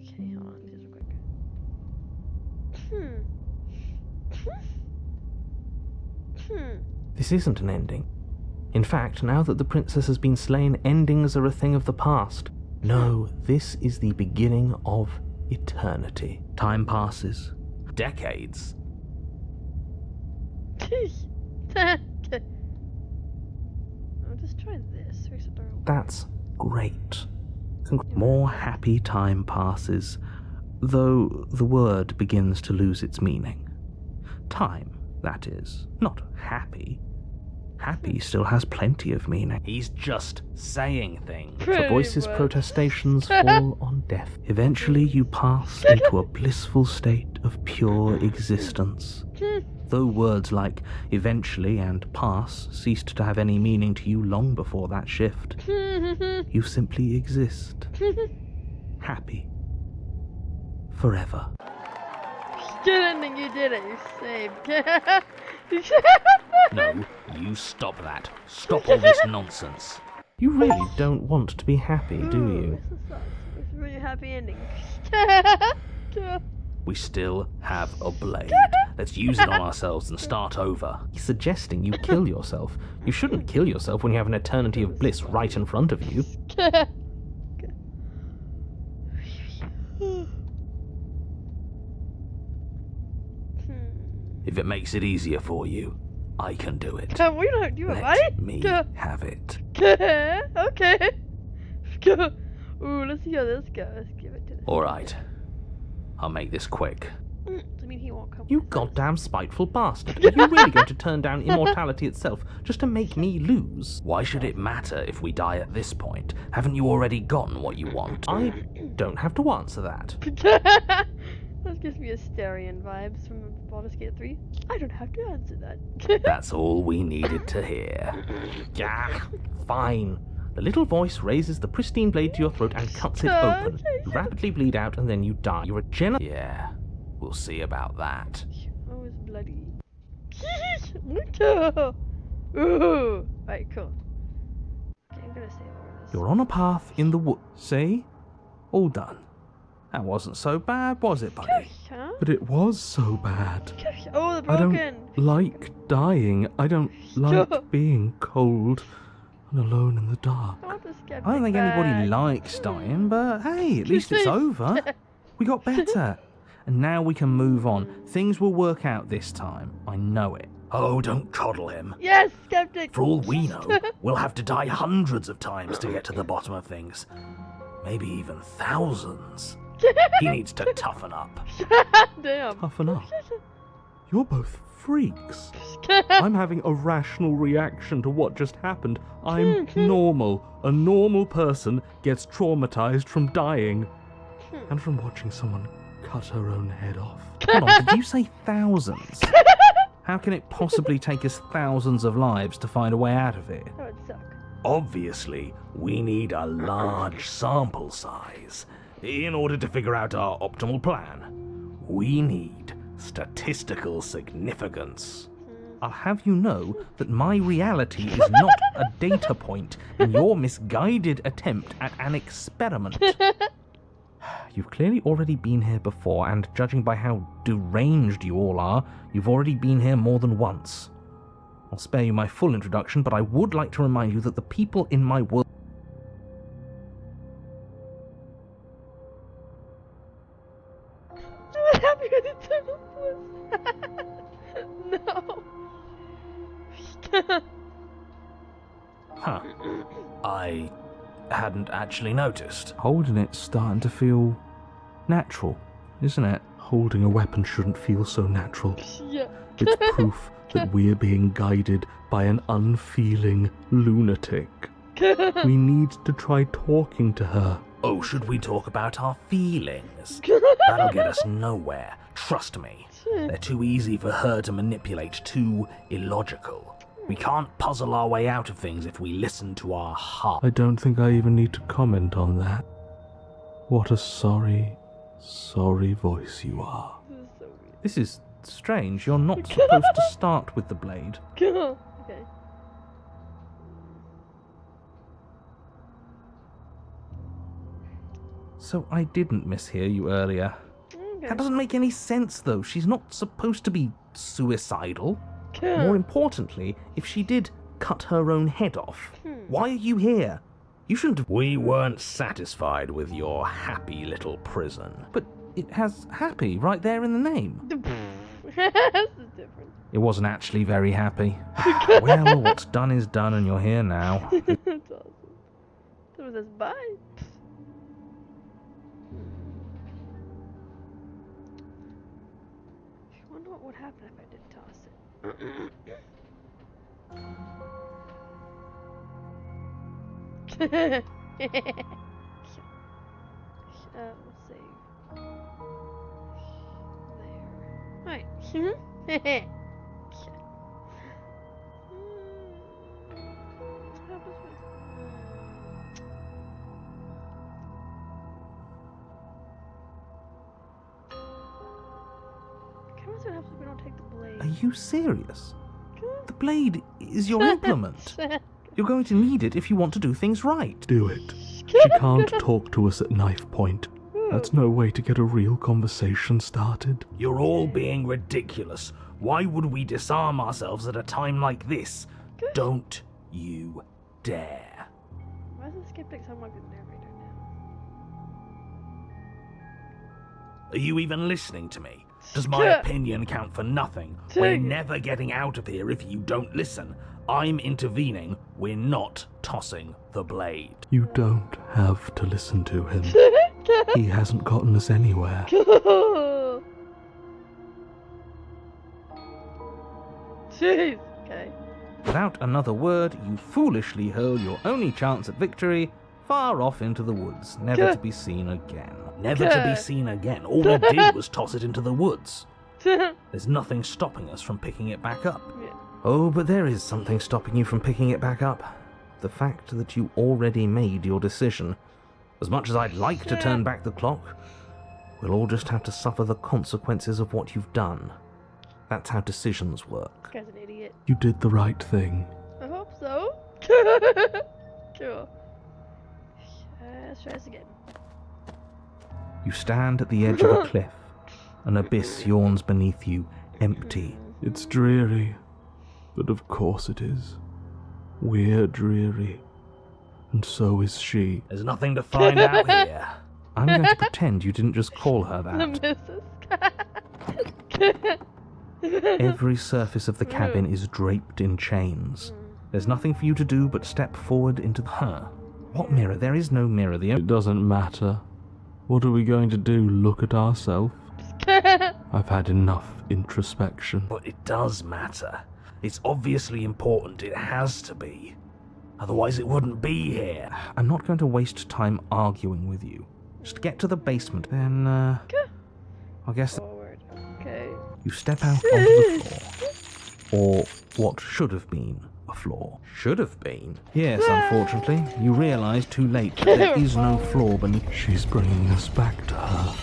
Okay, hold on, just real quick. This isn't an ending. In fact, now that the princess has been slain, endings are a thing of the past. No, this is the beginning of eternity. Time passes. Decades. I'll just try this. Reset the room. That's great. More happy time passes, though the word begins to lose its meaning. Time, that is, not happy. Happy still has plenty of meaning. He's just saying things. The voices' protestations fall on deaf. Eventually you pass into a blissful state of pure existence. Though words like eventually and pass ceased to have any meaning to you long before that shift, you simply exist. Happy. Forever. Good ending, you did it. You saved. No, you stop that. Stop all this nonsense. You really don't want to be happy, do you? This sucks. It's a really happy ending. We still have a blade. Let's use it on ourselves and start over. He's suggesting you kill yourself. You shouldn't kill yourself when you have an eternity of bliss right in front of you. If it makes it easier for you, I can do it. We don't do it, Let buddy. me have it. Okay. Ooh, let's see how this goes. Let's give it to this. Alright. I'll make this quick. I mean, he won't come. You goddamn spiteful bastard. Are you really going to turn down immortality itself just to make me lose? Why should it matter if we die at this point? Haven't you already gotten what you want? I don't have to answer that. That gives me Asterion vibes from Baldur's Gate 3. I don't have to answer that. That's all we needed to hear. Yeah, fine. The little voice raises the pristine blade to your throat and cuts it open. You rapidly bleed out and then you die. You regenerate. Yeah, we'll see about that. Oh, it's bloody. Ooh. Alright, cool. Okay, I'm gonna save all this. You're on a path in the wood. See? All done. That wasn't so bad, was it, buddy? Huh? But it was so bad. Oh, the I broken. don't like dying. I don't like being cold and alone in the dark. I want the skeptic I don't think anybody back. likes dying, but hey, at least it's over. We got better. And now we can move on. Things will work out this time. I know it. Oh, don't coddle him. Yes, skeptic. For all we know, we'll have to die hundreds of times to get to the bottom of things. Maybe even thousands. He needs to toughen up. Damn. Toughen up. You're both freaks. I'm having a rational reaction to what just happened. I'm normal. A normal person gets traumatized from dying and from watching someone cut her own head off. Hold on, did you say thousands? How can it possibly take us thousands of lives to find a way out of it? That would suck. Obviously, we need a large sample size. In order to figure out our optimal plan, we need statistical significance. I'll have you know that my reality is not a data point in your misguided attempt at an experiment. You've clearly already been here before, and judging by how deranged you all are, you've already been here more than once. I'll spare you my full introduction, but I would like to remind you that the people in my world... What happened with Eternal Bliss? No. Huh. I hadn't actually noticed. Holding it's starting to feel natural, isn't it? Holding a weapon shouldn't feel so natural. Yeah. It's proof that we're being guided by an unfeeling lunatic. We need to try talking to her. Oh, should we talk about our feelings? That'll get us nowhere. Trust me. They're too easy for her to manipulate, too illogical. We can't puzzle our way out of things if we listen to our heart. I don't think I even need to comment on that. What a sorry, sorry voice you are. This is so weird. This is strange. You're not supposed to start with the blade. Okay. So I didn't mishear you earlier. Okay. That doesn't make any sense, though. She's not supposed to be suicidal. More importantly, if she did cut her own head off, why are you here? You shouldn't have... We weren't satisfied with your happy little prison. But it has happy right there in the name. This is different. It wasn't actually very happy. Well, what's done is done, and you're here now. That's awesome. Someone says bye. I wonder what would happen if I did toss it. Let's see. There. Right. What's what happens if we don't take the blade? Are you serious? The blade is your implement. You're going to need it if you want to do things right. Do it. She can't talk to us at knife point. That's no way to get a real conversation started. You're all being ridiculous. Why would we disarm ourselves at a time like this? Don't you dare. Why is the skeptic sound like the narrator now? Are you even listening to me? Does my opinion count for nothing? We're never getting out of here if you don't listen. I'm intervening. We're not tossing the blade. You don't have to listen to him. He hasn't gotten us anywhere. Jeez. Okay. Without another word, you foolishly hurl your only chance at victory far off into the woods, never to be seen again. Never to be seen again. All we did was toss it into the woods. There's nothing stopping us from picking it back up. Yeah. Oh, but there is something stopping you from picking it back up. The fact that you already made your decision. As much as I'd like to turn back the clock, we'll all just have to suffer the consequences of what you've done. That's how decisions work. This guy's an idiot. You did the right thing. I hope so. Cool. Let's try this again. You stand at the edge of a cliff. An abyss yawns beneath you, empty. It's dreary, but of course it is. We're dreary, and so is she. There's nothing to find out here. I'm going to pretend you didn't just call her The that. missus. Every surface of the cabin is draped in chains. There's nothing for you to do but step forward into the... What mirror? There is no mirror. It doesn't matter. What are we going to do, look at ourselves? I've had enough introspection. But it does matter. It's obviously important. It has to be. Otherwise it wouldn't be here. I'm not going to waste time arguing with you. Just get to the basement, then, I guess Forward. Okay. you step out onto the floor. Or what should have been a floor. Should have been? Yes, unfortunately. You realise too late that there is no floor beneath. She's bringing us back to her.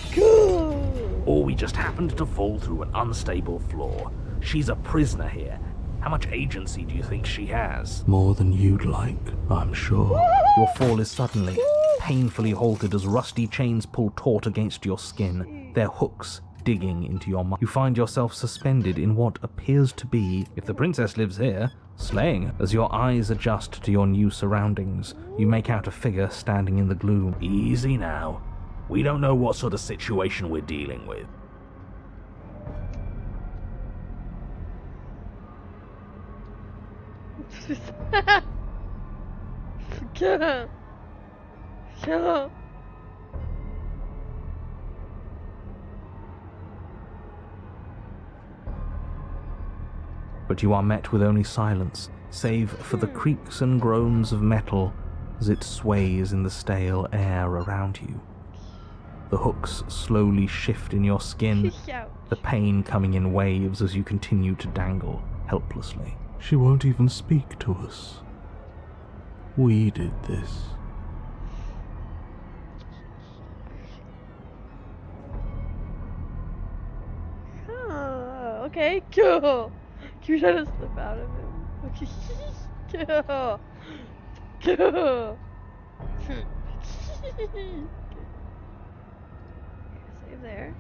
Or we just happened to fall through an unstable floor. She's a prisoner here. How much agency do you think she has? More than you'd like, I'm sure. Your fall is suddenly, painfully halted as rusty chains pull taut against your skin, their hooks digging into your mind. You find yourself suspended in what appears to be, if the princess lives here, slaying. As your eyes adjust to your new surroundings, you make out a figure standing in the gloom. Easy now. We don't know what sort of situation we're dealing with. But you are met with only silence, save for the creaks and groans of metal as it sways in the stale air around you. The hooks slowly shift in your skin, the pain coming in waves as you continue to dangle helplessly. She won't even speak to us. We did this. Okay, cool. You're trying to slip out of him. Okay, cool. Cool. Save there.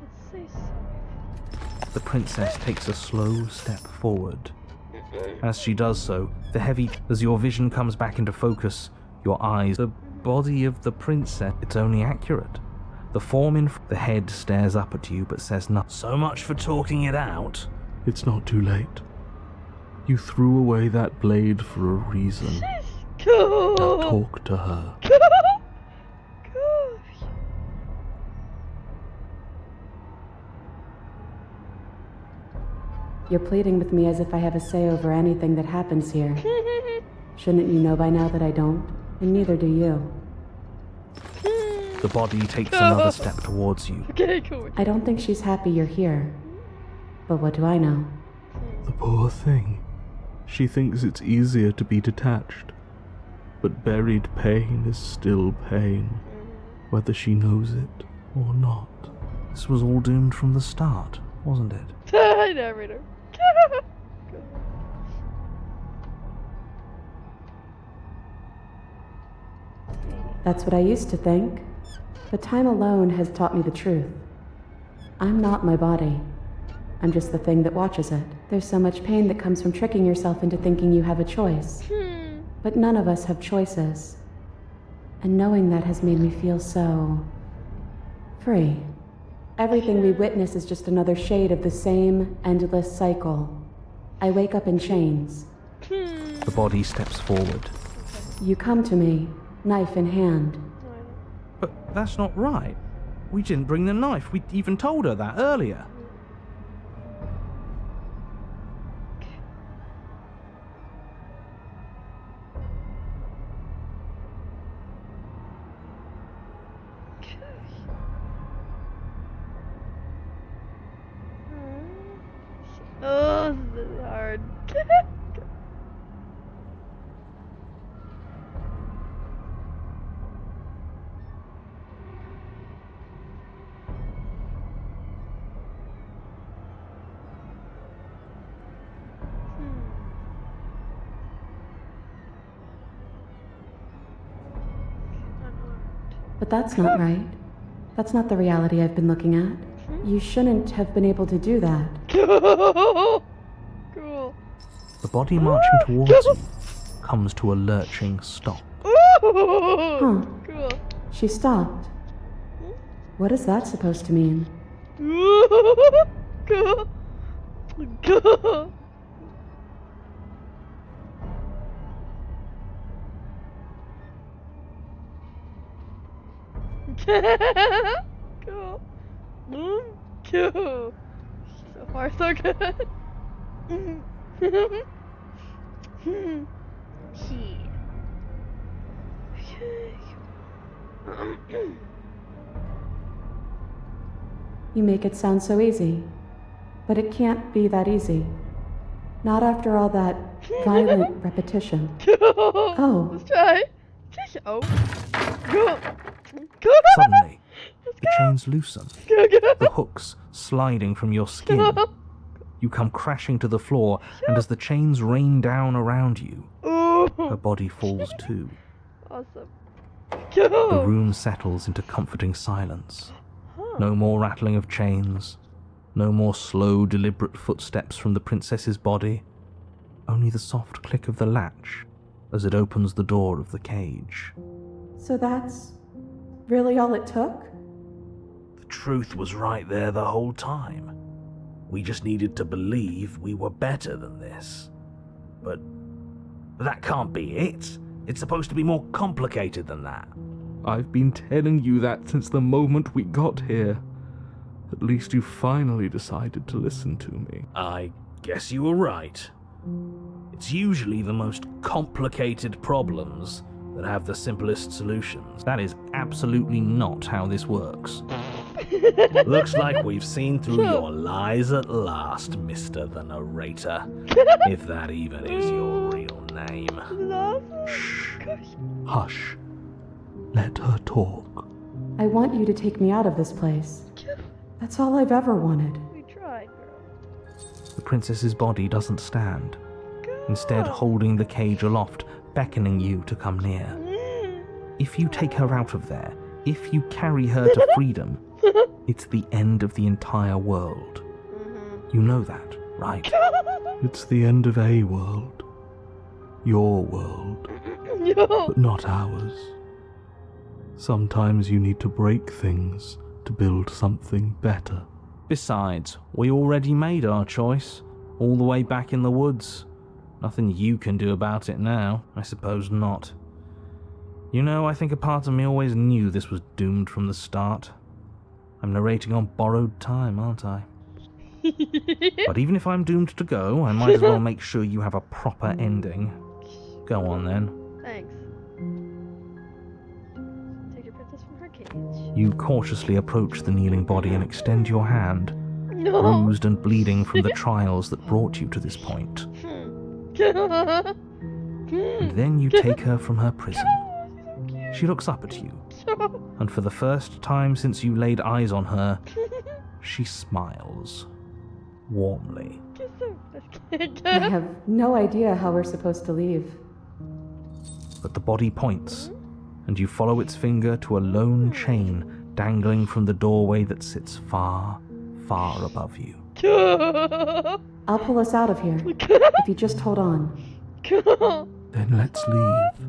Let's say sorry. The princess takes a slow step forward. As she does so, as your vision comes back into focus, your eyes, the body of the princess, it's only accurate. The form in the head stares up at you but says nothing. So much for talking it out. It's not too late. You threw away that blade for a reason. Cool. Now talk to her. Cool. You're pleading with me as if I have a say over anything that happens here. Shouldn't you know by now that I don't? And neither do you. The body takes another step towards you. Okay, cool. I don't think she's happy you're here. But what do I know? The poor thing. She thinks it's easier to be detached. But buried pain is still pain, whether she knows it or not. This was all doomed from the start, wasn't it? I never know. That's what I used to think. But time alone has taught me the truth. I'm not my body. I'm just the thing that watches it. There's so much pain that comes from tricking yourself into thinking you have a choice. But none of us have choices. And knowing that has made me feel so free. Everything we witness is just another shade of the same endless cycle. I wake up in chains. The body steps forward. You come to me, knife in hand. But that's not right. We didn't bring the knife. We even told her that earlier. Oh, this is hard. But that's not right. That's not the reality I've been looking at. You shouldn't have been able to do that. Cool. The body marching towards you comes to a lurching stop. Huh. Cool. She stopped. What is that supposed to mean? Cool. Cool. Cool. Cool. So far, so good. You make it sound so easy. But it can't be that easy. Not after all that violent repetition. Oh. Let's try. Oh. Go. Go. Suddenly, the chains loosen, Go. the hooks sliding from your skin. You come crashing to the floor, and as the chains rain down around you, her body falls too. Awesome. The Go. room settles into comforting silence. No more rattling of chains, no more slow, deliberate footsteps from the princess's body, only the soft click of the latch as it opens the door of the cage. So that's really all it took? The truth was right there the whole time. We just needed to believe we were better than this. But that can't be it. It's supposed to be more complicated than that. I've been telling you that since the moment we got here. At least you finally decided to listen to me. I guess you were right. It's usually the most complicated problems that have the simplest solutions. That is absolutely not how this works. Looks like we've seen through your lies at last, Mr. the Narrator. If that even is your real name. Hush. Let her talk. I want you to take me out of this place. That's all I've ever wanted. We tried, girl. The princess's body doesn't stand, instead holding the cage aloft, beckoning you to come near. If you take her out of there, if you carry her to freedom, it's the end of the entire world. You know that, right? It's the end of a world. Your world. No. But not ours. Sometimes you need to break things to build something better. Besides, we already made our choice, all the way back in the woods. Nothing you can do about it now. I suppose not. You know, I think a part of me always knew this was doomed from the start. I'm narrating on borrowed time, aren't I? But even if I'm doomed to go, I might as well make sure you have a proper ending. Go on then. Thanks. Take your princess from her cage. You cautiously approach the kneeling body and extend your hand, No. bruised and bleeding from the trials that brought you to this point. And then you take her from her prison. She looks up at you, and for the first time since you laid eyes on her, she smiles. Warmly. I have no idea how we're supposed to leave. But the body points, and you follow its finger to a lone chain dangling from the doorway that sits far, far above you. I'll pull us out of here, if you just hold on. Then let's leave.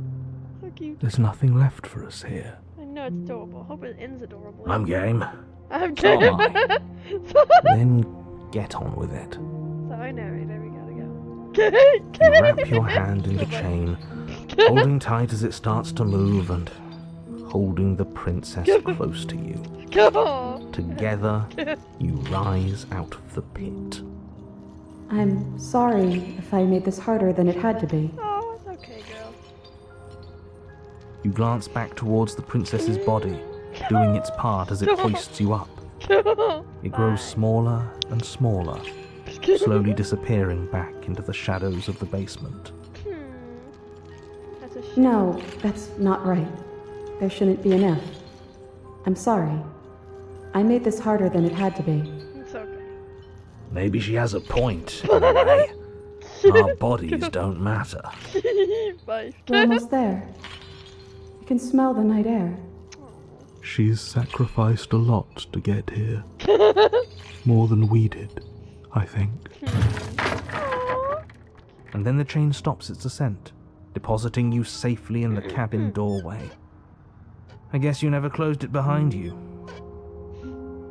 So cute. There's nothing left for us here. I know it's adorable. Hope it ends adorably. I'm game. I'm So good. am I. Then get on with it. So I narrator, we gotta go. You wrap your hand in the chain, holding tight as it starts to move and holding the princess close to you. Go. Together, you rise out of the pit. I'm sorry if I made this harder than it had to be. Oh, it's okay, girl. You glance back towards the princess's body, doing its part as it hoists you up. It grows smaller and smaller, slowly disappearing back into the shadows of the basement. That's a shame. No, that's not right. There shouldn't be an if. I'm sorry. I made this harder than it had to be. It's okay. Maybe she has a point, in a way. Our bodies don't matter. Bye. We're almost there. You can smell the night air. She's sacrificed a lot to get here. More than we did, I think. And then the chain stops its ascent, depositing you safely in the cabin doorway. I guess you never closed it behind you.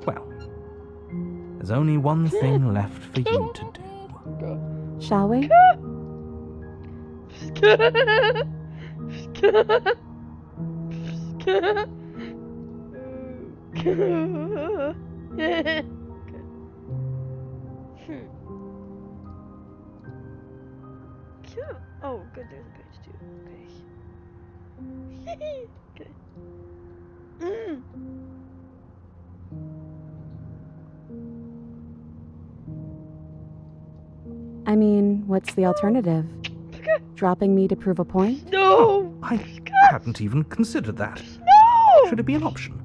Well, there's only one thing left for you to do. Shall we? Good. Cute. Oh, good. There's a page too. Okay. Okay. I mean, what's the alternative? Dropping me to prove a point? No. I hadn't even considered that. No. Should it be an option?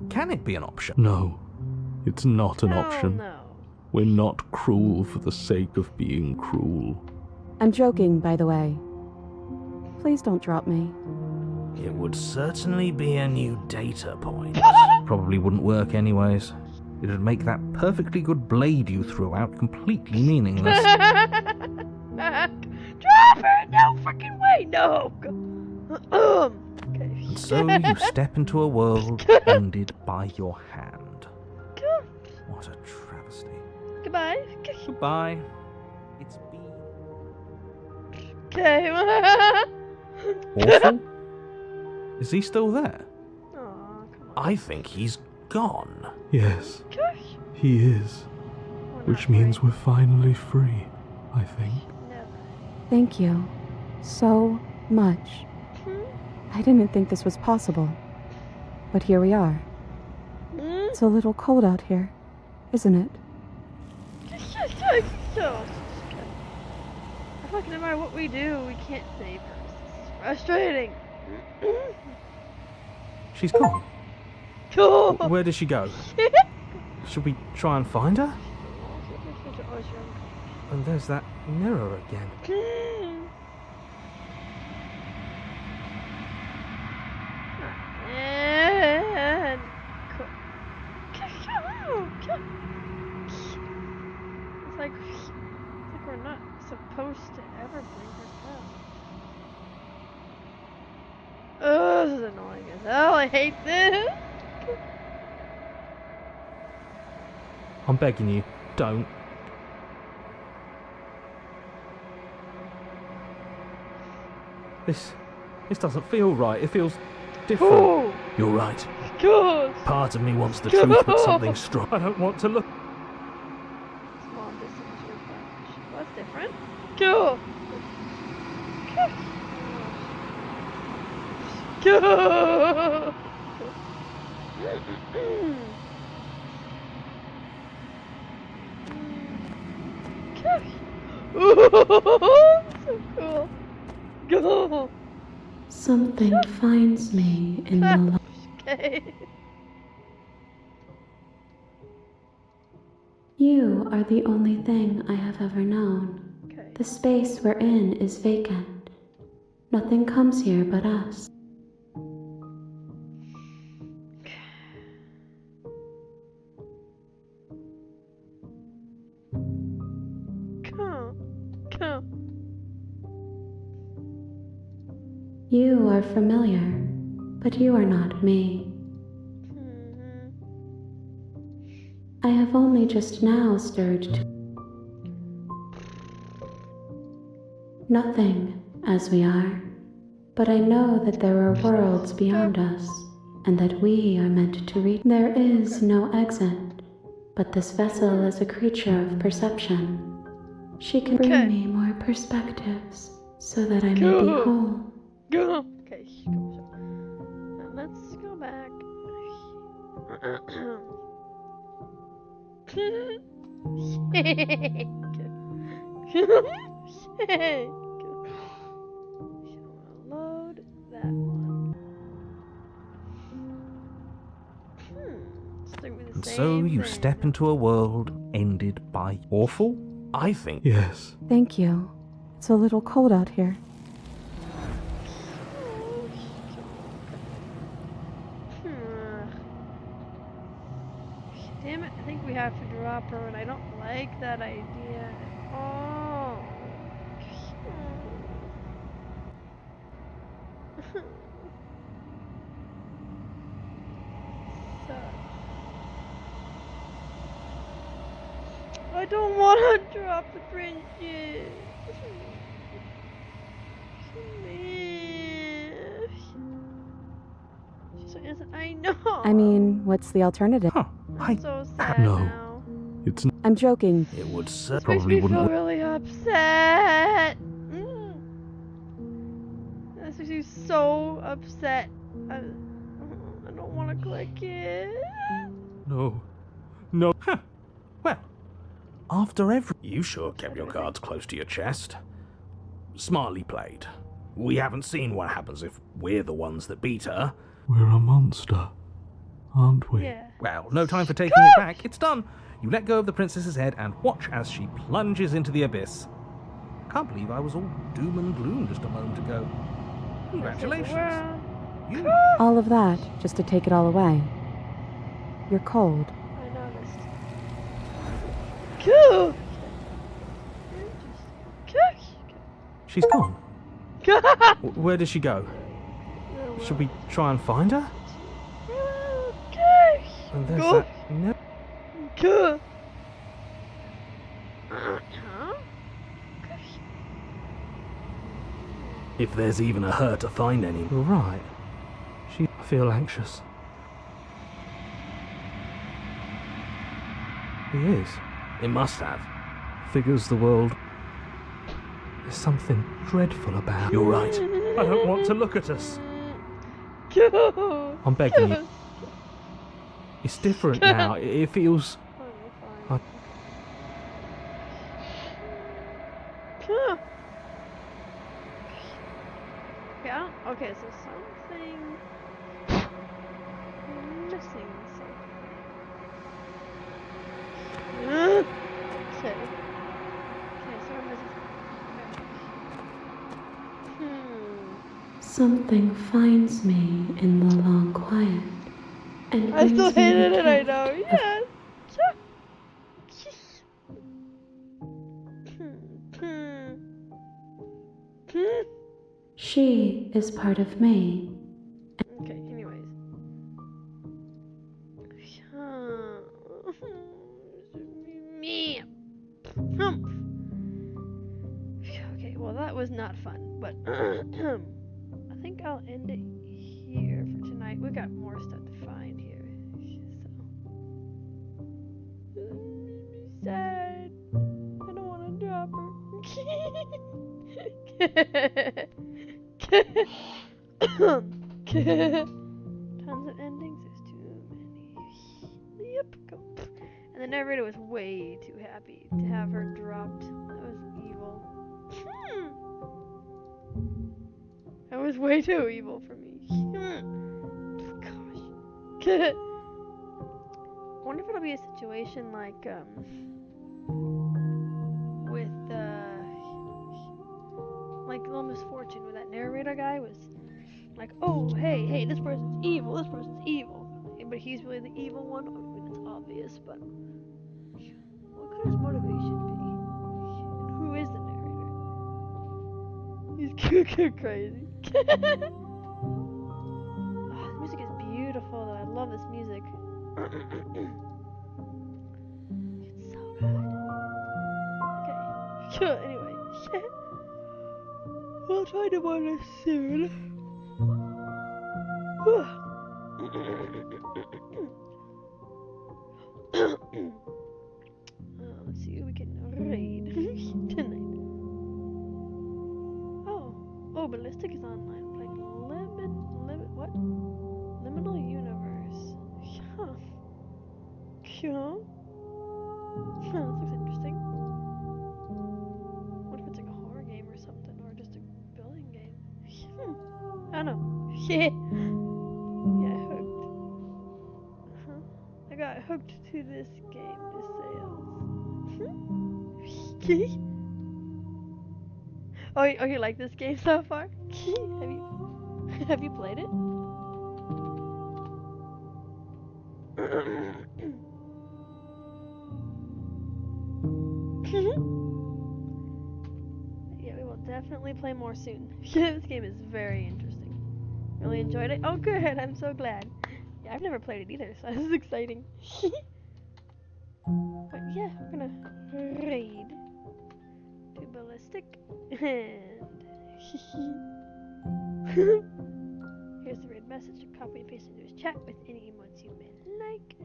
Can it be an option? No, it's not an Hell option. No. We're not cruel for the sake of being cruel. I'm joking, by the way. Please don't drop me. It would certainly be a new data point. Probably wouldn't work anyways. It'd make that perfectly good blade you threw out completely meaningless. Drop her! No freaking way! No! Okay. And so you step into a world ended by your hand. What a travesty. Goodbye. Goodbye. It's been Okay. awful. Is he still there? Aw, come on. I think he's gone. Yes, Gosh. he is. We're Which not means free. we're finally free, I think. Never. Thank you. So much. I didn't think this was possible. But here we are. It's a little cold out here, isn't it? I feel like no matter what we do, we can't save her. This is frustrating. She's gone. Cool. Where did she go? Should we try and find her? And there's that mirror again. And it's like we're not supposed to ever bring her down. Oh, this is annoying as hell. I hate this. I'm begging you, don't. This doesn't feel right. It feels different. Oh, You're right. God. Part of me wants the truth, but something strong. I don't want to look. Small distance reflection. What's different? Cool. Cool. So cool. Go. Something finds me in the light. Okay. You are the only thing I have ever known. Okay. The space we're in is vacant. Nothing comes here but us. Come. You are familiar, but you are not me. I have only just now stirred to nothing as we are, but I know that there are worlds beyond us, and that we are meant to reach. There is no exit, but this vessel is a creature of perception. She can bring me more perspectives, so that I may be whole. Go. Okay. Now let's go back. Load that one. Stick with the And same so you thing. step into a world ended by awful? I think Yes. Thank you. It's a little cold out here. Damn it, I think we have to drop her, and I don't like that idea at all. I don't want to drop the princess. She's so innocent. I know. I mean, what's the alternative? Huh. I'm so sad No. now. It's I'm joking. it would This makes Probably me feel wouldn't- really upset. This makes me so upset. I don't want to click it. No. No. Huh. Well, after every... You sure kept your cards close to your chest. Smartly played. We haven't seen what happens if we're the ones that beat her. We're a monster, aren't we? Yeah. Well, no time for taking it back. It's done. You let go of the princess's head and watch as she plunges into the abyss. Can't believe I was all doom and gloom just a moment ago. Congratulations. Well, You... All of that just to take it all away. You're cold. I noticed. Cool. She's gone. Where did she go? Should we try and find her? Okay. And there's Go. that... No. Cool. If there's even a her to find any. You're right. I feel anxious. He is. It must have. Figures the world. There's something dreadful about. You're right. I don't want to look at us. Cool. I'm begging you. It's different now. It feels... Fine. Okay, Okay, okay, so something missing something. Okay. Okay, so we're missing something. Something finds me in the long quiet and I still brings me hated the it, I gift know. of Yes. she is part of me. Okay, anyways. Me. Okay, well that was not fun, but I think I'll end it here for tonight. We got more stuff to find here. So sad. I don't want to drop her. Tons of endings. There's too many. Yep. Go. And the narrator was way too happy to have her dropped. That was evil. That was way too evil for me. Gosh. I wonder if it'll be a situation like with like Little Misfortune, where that narrator guy was like, oh hey, this person's evil, but he's really the evil one. I mean, it's obvious, but what could his motivation be? And who is the narrator? He's crazy. Oh, the music is beautiful though. I love this music. It's so good. Okay. Anyway. We'll try to watch this soon. Let's see who we can raid tonight. Oh, Ballistic is online. Playing what? Liminal Universe. Huh. Huh? This looks interesting. What if it's like a horror game or something, or just a building game? I don't know. Yeah, hooked. I got hooked to this game, just sales. Oh, you like this game so far? Have you played it? Yeah, we will definitely play more soon. This game is very interesting. Really enjoyed it. Oh, good. I'm so glad. Yeah, I've never played it either, so this is exciting. But yeah, we're gonna raid to Ballistic and here's the raid message to copy and paste into his chat with any emotes you may like.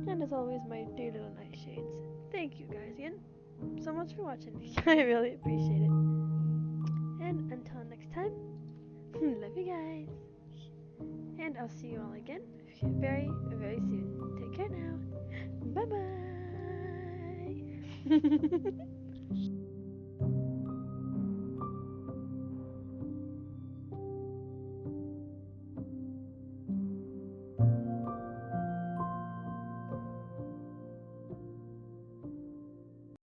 And as always, my dear little nightshades, thank you guys again so much for watching. I really appreciate it. And until next time, love you guys. And I'll see you all again very, very soon. Take care now. Bye bye.